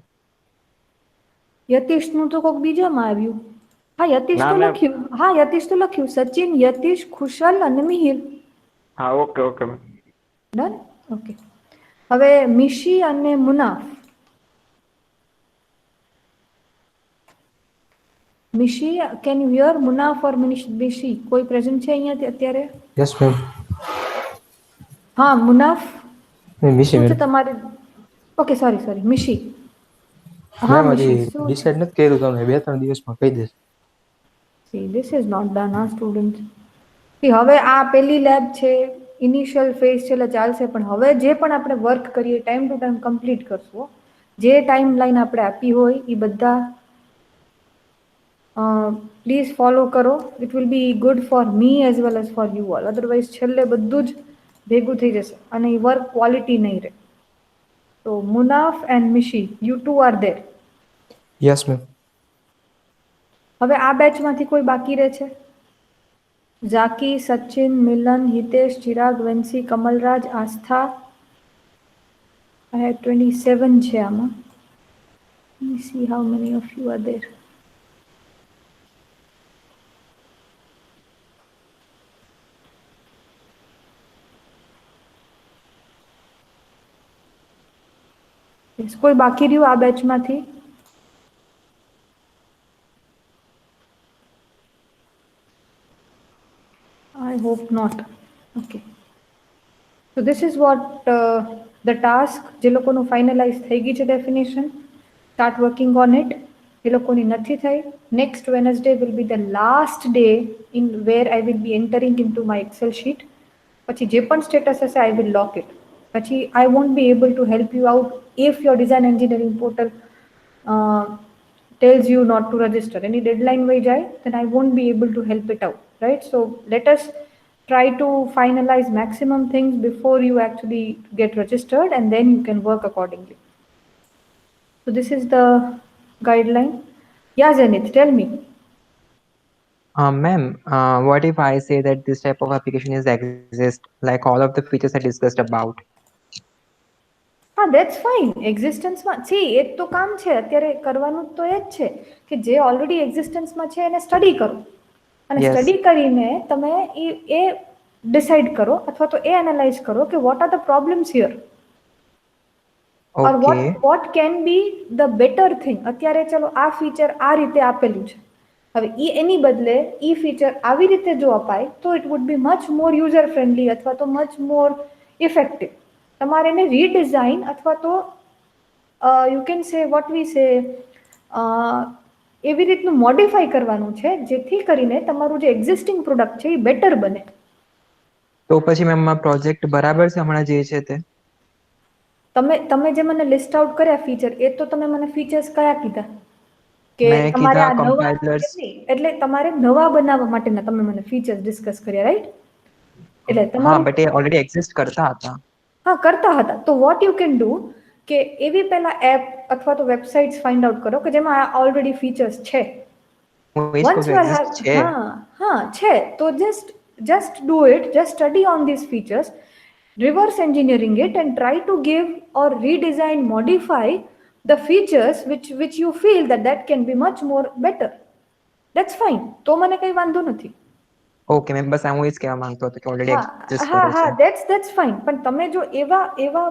યતીશ નું તો કોક બીજામાં આવ્યું. હા યતીશ તો લખ્યું, હા યતીશ તો લખ્યું, સચિન, યતીશ, ખુશલ અને મિહિર. હા okay okay ma'am. Done. Okay, હવે મિશી અને Munaf. Mishi, can you hear? Munaf or Mishi કોઈ પ્રેઝન્ટ છે અહીંયા અત્યારે? Yes ma'am. हाँ मुनाफ, मिशी શું છે તમારે? Okay sorry Mishi. હા મારી ડિસાઈડ નથી કર્યું, તમને 2-3 દિવસમાં કહી દઈશ. See this is not done આ સ્ટુડન્ટ. સી હવે આ પહેલી લેબ છે, ઇનિશિયલ ફેઝ છે એટલે ચાલશે, પણ હવે જે પણ આપણે વર્ક કરીએ ટાઈમ ટુ ટાઈમ કમ્પ્લીટ કરશું. જે ટાઈમ લાઈન આપણે આપી હોય એ બધા પ્લીઝ ફોલો કરો. It will B good for me as well as for you all. Otherwise છેલ્લે બધું જ ભેગું થઈ જશે અને એ વર્ક ક્વોલિટી નહીં રહે. તો Munaf and Mishi, you two are there? Yes ma'am. હવે આ બેચમાંથી કોઈ બાકી રહે છે? ઝાકી, સચિન, મિલન, હિતેશ, ચિરાગ, વેન્સી, કમલરાજ, આસ્થા, I had 27 છે આમાં. Let me see how many of you are there. Yes, કોઈ બાકી રહ્યું આ બેચમાંથી? I hope not. Okay. So this is what the task જે લોકોનું finalize થઈ ગઈ છે definition. Start working on it. એ લોકોની નથી થઈ. Next Wednesday will be the last day in where I will be entering into my Excel sheet. પછી જે પણ status હશે I will lock it. પછી I won't be able to help you out if your design engineering portal tells you not to register. Any deadline way જાય, then I won't be able to help it out, right? So let us try to finalize maximum things before you actually get registered, and then you can work accordingly. So this is the guideline. Yeah, Zenith, tell me. Ma'am, what if I say that this type of application is exist, like all of the features I discussed about? હા that's fine. એક્ઝિસ્ટન્સમાં see એ તો કામ છે અત્યારે કરવાનું તો એ જ છે કે જે ઓલરેડી એક્ઝિસ્ટન્સમાં છે એને સ્ટડી કરો અને સ્ટડી કરીને તમે એ ડિસાઇડ કરો અથવા તો એ એનાલાઇઝ કરો કે what are the problems here or what can be the better thing. અત્યારે ચલો આ ફીચર આ રીતે આપેલું છે, હવે એની બદલે ફીચર આવી રીતે જો અપાય તો it would be much more user friendly અથવા તો મચ મોર ઇફેક્ટિવ. તમારે એને રીડિઝાઇન અથવા તો યુ કેન સે વોટ વી સે એવી રીતનું મોડિફાઈ કરવાનું છે જેથી કરીને તમારું જે એક્ઝિસ્ટિંગ પ્રોડક્ટ છે એ બેટર બને. તો પછી મેમ આ પ્રોજેક્ટ બરાબર છે હમણાં જે છે તે? તમે જે મને લિસ્ટ આઉટ કર્યા ફીચર એ તો તમે મને ફીચર્સ કયા કીધા કે તમારે આ નવા એટલે તમારે નવા બનાવવા માટેના તમે મને ફીચર્સ ડિસ્કસ કર્યા, રાઈટ? એટલે હા બટ એ ઓલરેડી એક્ઝિસ્ટ કરતા હતા. હા કરતા હતા. તો વોટ યુ કેન ડુ કે એવી પહેલા એપ અથવા તો વેબસાઇટ્સ ફાઇન્ડ આઉટ કરો કે જેમાં આ ઓલરેડી ફીચર્સ છે. Once you have હા છે તો just do it, just study on these features, reverse engineering it and try to give or redesign, modify the features which you feel that can be much more better. That's fine. તો મને કઈ વાંધો નથી. Okay ma'am બસ હું એ જ કહેવા માંગતો હતો કે ઓલરેડી એક્ઝિસ્ટ કરે છે. હા that's fine. પણ તમે જો એવા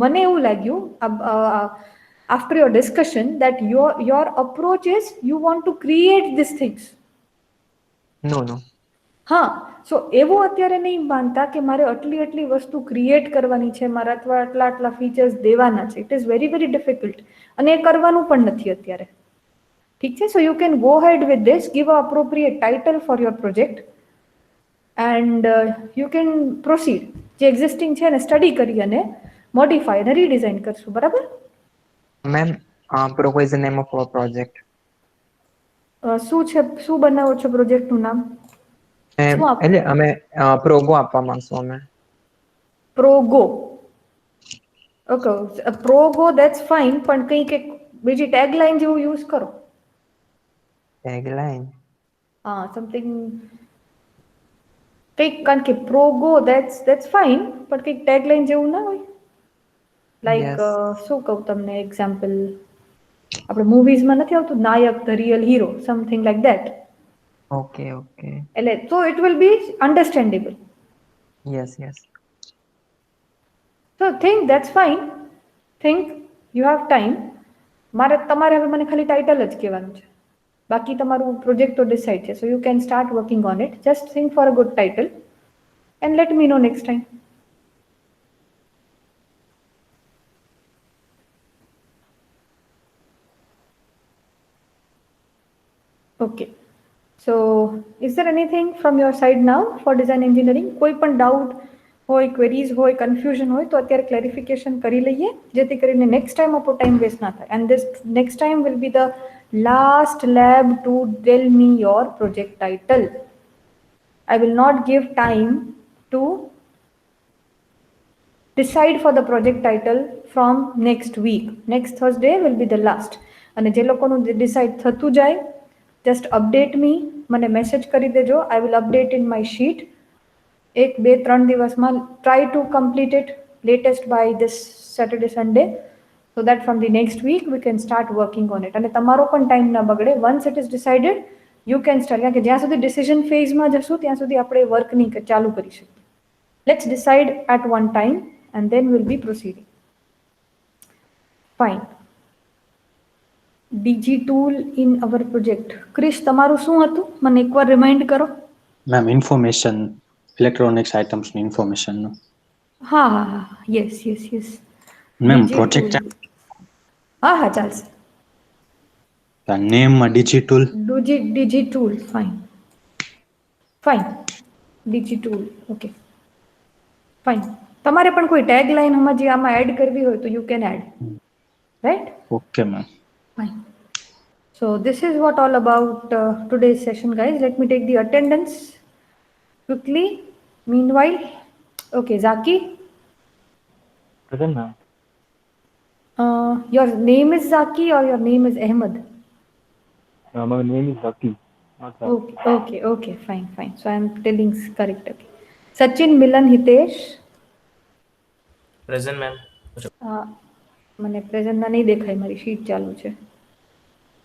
મને એવું લાગ્યું after your discussion that your approach is you want to create these things. No. હા સો એવું અત્યારે નહીં માનતા કે મારે આટલી વસ્તુ ક્રિએટ કરવાની છે, મારે અથવા આટલા ફીચર્સ દેવાના છે. It is very very difficult અને એ કરવાનું પણ નથી અત્યારે. ઠીક છે? So you can go head with this, give a appropriate title for your project and you can proceed. જે એક્ઝિસ્ટિંગ છે એને સ્ટડી કરી અને મોડિફાઈ અને રીડિઝાઇન કરશું. બરાબર? Ma'am Progo is the name of our project. શું બનાવો છો પ્રોજેક્ટનું નામ? એટલે અમે પ્રોગો આપવા માંગશું અમે. પ્રોગો. ઓકે પ્રોગો ધેટ્સ ફાઇન પણ કંઈક એક બીજી ટેગલાઇન જેવું યુઝ કરો. ટેગલાઇન? હા સમથિંગ કંઈક, કારણ કે પ્રોગો ધેટ્સ ફાઇન પણ કંઈક ટેગલાઇન જેવું ના હોય? લાઈક શું કહું તમને એક્ઝામ્પલ, આપણે મૂવીઝમાં નથી આવતું Nayak the real hero, something like that. Okay એટલે તો it will be understandable. Yes So think that's fine. Think you have time. તમારે હવે મને ખાલી ટાઇટલ જ કહેવાનું છે, બાકી તમારું પ્રોજેક્ટ તો ડિસાઇડ છે. So you can start working on it. Just think for a good title and let me know next time. Okay. So is there anything from your side now for design engineering? કોઈ પણ doubt હોય, queries હોય, confusion હોય તો અત્યારે clarification કરી લઈએ જેથી કરીને નેક્સ્ટ ટાઈમ આપણો ટાઈમ વેસ્ટ ના થાય. And this next time will be the last lab to tell me your project title. I will not give time to decide for the project title from next week. Next Thursday will be the last. અને જે લોકોનું decide થતું જાય just update me, મને message કરી દેજો. I will update in my sheet. 1-2-3 દિવસમાં try to complete it latest by this Saturday, Sunday, so that from the next week we can start working on it. અને તમારો પણ time ના બગડે. Once it is decided, you can start. કારણ કે જ્યાં સુધી ડિસિઝન ફેઝમાં જશું ત્યાં સુધી આપણે વર્કની ચાલુ કરી શકીએ. Let's decide at one time and then we'll be proceeding. Fine. DG tool in our project. Krish, તમારું શું હતું? મને એકવાર રિમાઇન્ડ કરો. મેમ ઇન્ફોર્મેશન, ઇલેક્ટ્રોનિક્સ આઇટમ્સની ઇન્ફોર્મેશનનું. હા હા હા, yes yes yes. Ma'am project હા હા ચાલશે. નેમમાં DG tool. DG tool, fine fine. DG tool, okay fine. તમારે પણ કોઈ ટેગ લાઈન હમણાં આમાં એડ કરવી હોય તો you can add, right? Okay ma'am. Fine. So this is what all about today's session, guys. Let me take the attendance quickly. Meanwhile, okay, Zaki. Present, ma'am. Your name is Zaki or your name is Ahmed? My name is Zaki. Okay, okay, okay, fine, fine. So I am telling correct. Okay. Sachin, Milan, Hitesh. Present, ma'am. મને present ના નહીં દેખાય, મારી sheet ચાલુ છે.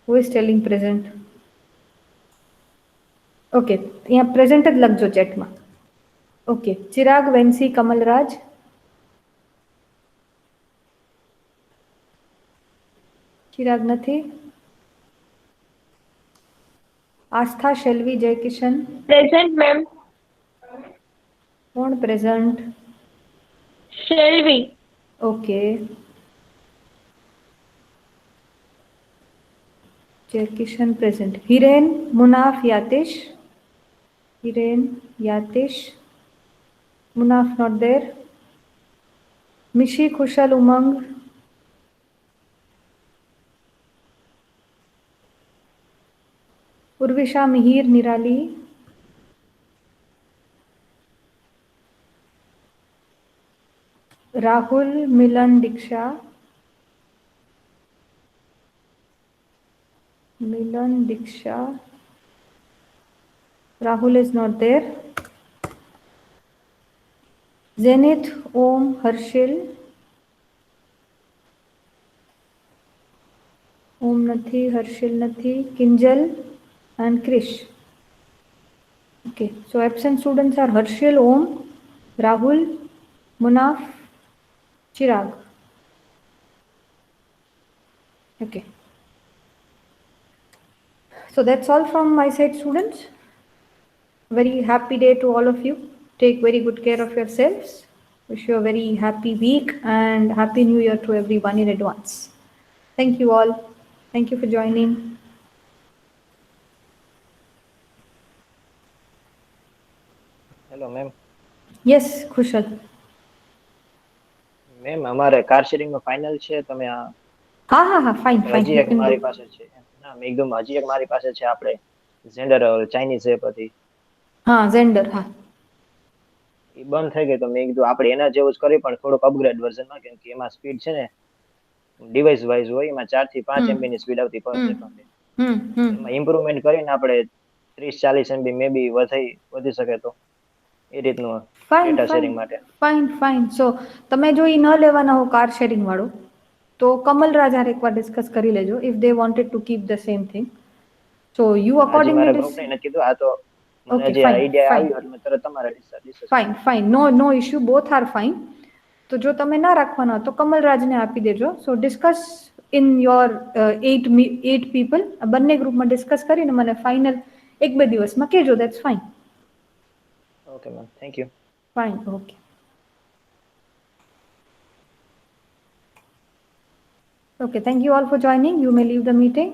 Who is telling present? Okay, અહીંયા present જ લખજો ચેટમાં. ઓકે, ચિરાગ, વેન્સી, કમલરાજ. ચિરાગ નથી. આસ્થા, શેલ્વી, જયકિશન. Present ma'am. કોણ present? Shelvi. Okay. Jayakishan present. Hiren, Munaf, Yatish. Hiren, Yatish. Munaf not there. Mishi, Kushal, Umang. Urvisha, Mihir, Nirali. Rahul, Milan, Diksha. Milan, Diksha. Rahul is not there. Zenith, Om, Harshil. Om nathi, Harshil nathi. Kinjal and Krish. Okay, so absent students are Harshil, Om, Rahul, Munaf, Chirag. Okay. So that's all from my side, students. Very happy day to all of you. Take very good care of yourselves. Wish you a very happy week and happy new year to everyone in advance. Thank you all. Thank you for joining. Hello ma'am. Yes, Kushal. Ma'am અમારે car sharing નો final છે, તમે આ હા હા હા, fine fine. હજી એક મારી પાસે છે. ના મેં એકદમ હજી એક મારી પાસે છે, આપણે ઝેન્ડર ચાઇનીઝ એપ હતી. હા, ઝેન્ડર, હા. એ બંધ થઈ ગઈ તો મેં કીધું આપણે એના જેવું જ કરી પણ થોડોક અપગ્રેડ વર્ઝનમાં, કેમ કે એમાં સ્પીડ છે ને ડિવાઇસ વાઇઝ હોય, એમાં 4 થી 5 MB ની સ્પીડ આવતી પર સેકન્ડ. એમાં ઇમ્પ્રુવમેન્ટ કરીને આપણે 30-40 MB મે બી વધી શકે તો એ રીતનું ડેટા શેરિંગ માટે. Fine fine. સો તમે જો એ ન લેવાના હો કાર શેરિંગ વાળો તો કમલ રાજા એકવાર ડિસ્કસ કરી લેજો if they wanted to keep the same thing. So you accordingly ગ્રુપને નથી કીધું, આ તો મને જે આઈડિયા આવ્યો એટલે મેં તરત તમારે discuss. Fine fine, no issue, both are fine. તો જો તમે ના રાખવાના તો કમલ રાજને આપી દેજો. સો ડિસ્કસ ઇન યોર 8 પીપલ, બંને ગ્રુપમાં ડિસ્કસ કરીને મને ફાઇનલ 1-2 દિવસમાં કહેજો. That's fine. Okay ma'am, thank you. Fine, okay. Okay, thank you all for joining. You may leave the meeting.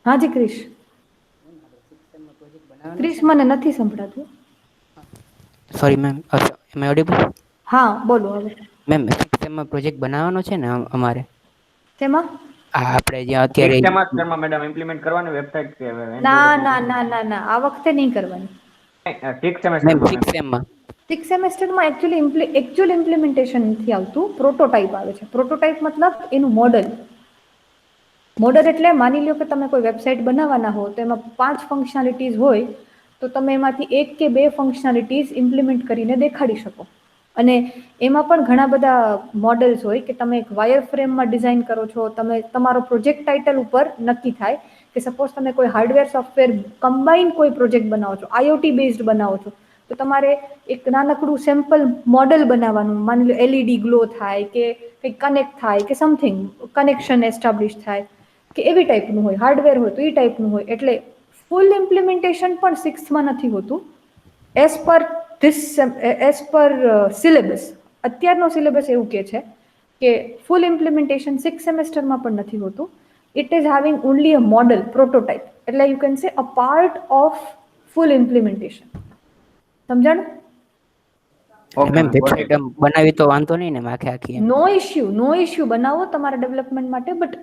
हाँ जी क्रिश. ક્રિશ મને નથી સંભળાતું. Sorry ma'am, am I audible? હા બોલો હવે. મેમ સિક્સ સેમમાં પ્રોજેક્ટ બનાવવાનો છે ને અમારે? તેમાં આપણે જ્યાં અત્યારે સિક્સ સેમમાં મેડમ ઇમ્પ્લિમેન્ટ કરવાની વેબસાઇટ કે ના ના ના ના ના આ વખતે નહીં કરવાની. સિક્સ સેમમાં સેમેસ્ટરમાં એકચ્યુઅલ ઇમ્પ્લિમેન્ટેશન નથી આવતું, પ્રોટોટાઇપ આવે છે. પ્રોટોટાઇપ મતલબ એનું મોડલ. મોડલ એટલે માની લો કે તમે કોઈ વેબસાઇટ બનાવવાના હો તો એમાં 5 ફંક્શનાલિટીઝ હોય તો તમે એમાંથી 1 કે 2 ફંક્શનાલિટીઝ ઇમ્પ્લિમેન્ટ કરીને દેખાડી શકો. અને એમાં પણ ઘણા બધા મોડલ્સ હોય કે તમે એક વાયર ફ્રેમમાં ડિઝાઇન કરો છો, તમે તમારો પ્રોજેક્ટ ટાઇટલ ઉપર નક્કી થાય કે સપોઝ તમે કોઈ હાર્ડવેર સોફ્ટવેર કમ્બાઇન કોઈ પ્રોજેક્ટ બનાવો છો, આઈઓટી બેઝડ બનાવો છો, તો તમારે એક નાનકડું સેમ્પલ મોડલ બનાવવાનું, માની લો એલઈડી ગ્લો થાય કે કંઈક કનેક્ટ થાય કે સમથિંગ કનેક્શન એસ્ટાબ્લિશ થાય કે એવી ટાઈપનું હોય, હાર્ડવેર હોય તો એ ટાઈપનું હોય. એટલે ફૂલ ઇમ્પ્લિમેન્ટેશન પણ 6થમાં નથી હોતું એઝ પર સિલેબસ. અત્યારનો સિલેબસ એવું કહે છે કે ફૂલ ઇમ્પ્લિમેન્ટેશન 6 સેમેસ્ટરમાં પણ નથી હોતું. It is having only a model, prototype, એટલે you can say a part of full implementation. સમજાણું? મેમ વેબસાઇટ બનાવી તો વાંધો નહીં ને આખી? નો ઇશ્યુ બનાવો તમારા ડેવલપમેન્ટ માટે, but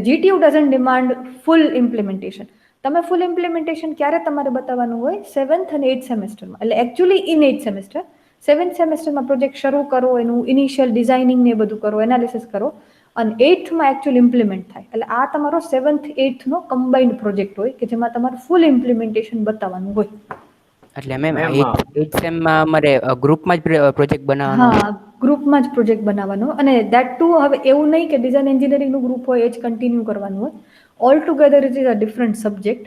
GTU doesn't demand full implementation. તમે ફૂલ ઇમ્પ્લિમેન્ટેશન ક્યારે તમારે બતાવવાનું હોય? 7th અને 8th સેમેસ્ટરમાં. એટલે actually in 8th semester, 7th સેમેસ્ટરમાં પ્રોજેક્ટ શરૂ કરો, એનું ઇનિશિયલ ડિઝાઇનિંગ ને બધું કરો, એનાલિસિસ કરો, અને 8thમાં એકચ્યુઅલ ઇમ્પ્લિમેન્ટ થાય. એટલે આ તમારો 7th 8thનો કમ્બાઇન્ડ પ્રોજેક્ટ હોય કે જેમાં તમારે ફૂલ ઇમ્પ્લિમેન્ટેશન બતાવવાનું હોય. એટલે મેમ 8th સેમમાં અમારે ગ્રુપમાં જ પ્રોજેક્ટ બનાવવાનો? હા, ગ્રુપમાં જ પ્રોજેક્ટ બનાવવાનો. અને દેટ ટુ હવે એવું નહીં કે ડિઝાઇન એન્જિનિયરિંગનું ગ્રુપ હોય એ જ કન્ટિન્યુ કરવાનું હોય. All together it is a different subject.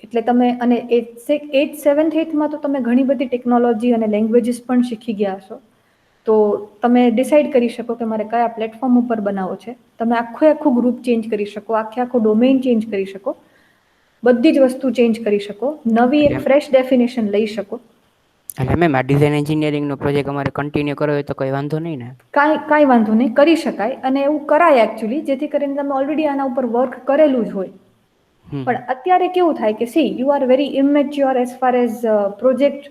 એટલે તમે, અને 8th 7th 8thમાં તો તમે ઘણી બધી ટેકનોલોજી અને લેંગ્વેજીસ પણ શીખી ગયા હશો. તો તમે ડિસાઇડ કરી શકો કે મારે કયા પ્લેટફોર્મ ઉપર બનાવવો છે. તમે આખું ગ્રુપ ચેન્જ કરી શકો, આખો ડોમેઇન ચેન્જ કરી શકો, બધી જ વસ્તુ ચેન્જ કરી શકો, નવી એક ફ્રેશ ડેફિનેશન લઈ શકો. એટલે મેમ આ ડિઝાઇન એન્જિનિયરિંગનો પ્રોજેક્ટ અમારે કન્ટિન્યુ કરવો હોય તો કોઈ વાંધો નહીં ને? કાંઈ વાંધો નહીં, કરી શકાય. અને એવું કરાય એકચ્યુઅલી, જેથી કરીને તમે ઓલરેડી આના ઉપર વર્ક કરેલું જ હોય. પણ અત્યારે કેવું થાય કે you are very immature as far as project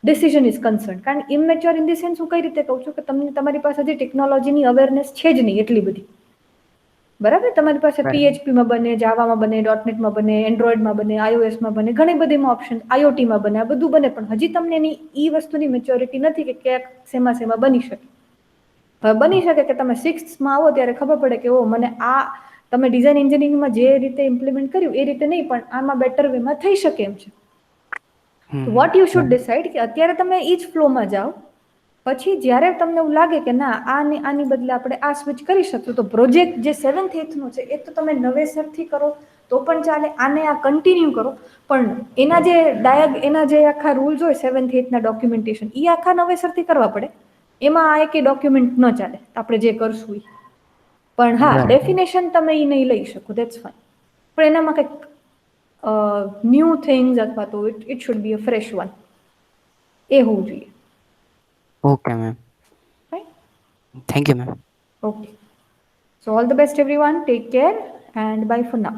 decision is concern. કારણ ઇમેચ્યોર ઇન ધી સેન્સ હું કઈ રીતે કહું છું કે તમારી પાસે હજી ટેકનોલોજીની અવેરનેસ છે જ નહીં એટલી બધી. બરાબર? તમારી પાસે PHPમાં બને, જાવામાં બને, .NETમાં બને, એન્ડ્રોઈડમાં બને, iOSમાં બને, ઘણી બધીમાં ઓપ્શન, IoTમાં બને, આ બધું બને, પણ હજી તમને એની વસ્તુની મેચ્યોરિટી નથી કે ક્યાંક શેમાં બની શકે. હવે બની શકે કે તમે 6thમાં આવો ત્યારે ખબર પડે કે મને આ તમે ડિઝાઇન એન્જિનિયરિંગમાં જે રીતે ઇમ્પ્લિમેન્ટ કર્યું એ રીતે નહીં, પણ આમાં બેટર વેમાં થઈ શકે એમ છે. વોટ યુ શુડ ડિસાઇડ કે અત્યારે તમે એ જ ફ્લોમાં જાઓ, પછી જ્યારે તમને એવું લાગે કે ના આની બદલે આપણે આ સ્વિચ કરી શકશું, તો પ્રોજેક્ટ જે 7th 8thનો છે એ તો તમે નવેસરથી કરો તો પણ ચાલે, આને આ કન્ટિન્યુ કરો, પણ એના જે આખા રૂલ્સ હોય 7th 8thના ડોક્યુમેન્ટેશન, એ આખા નવેસરથી કરવા પડે. એમાં આ એક ડોક્યુમેન્ટ ન ચાલે આપણે જે કરશું એ. પણ હા, ડેફિનેશન તમે એ નહીં લઈ શકો, દેટ્સ ફાઇન. પણ એનામાં કંઈક ન્યૂ થિંગ્સ અથવા તો it should be a fresh one, એ હોવું જોઈએ. Okay ma'am, thank you ma'am. Okay. So all the best everyone. Take care and bye for now.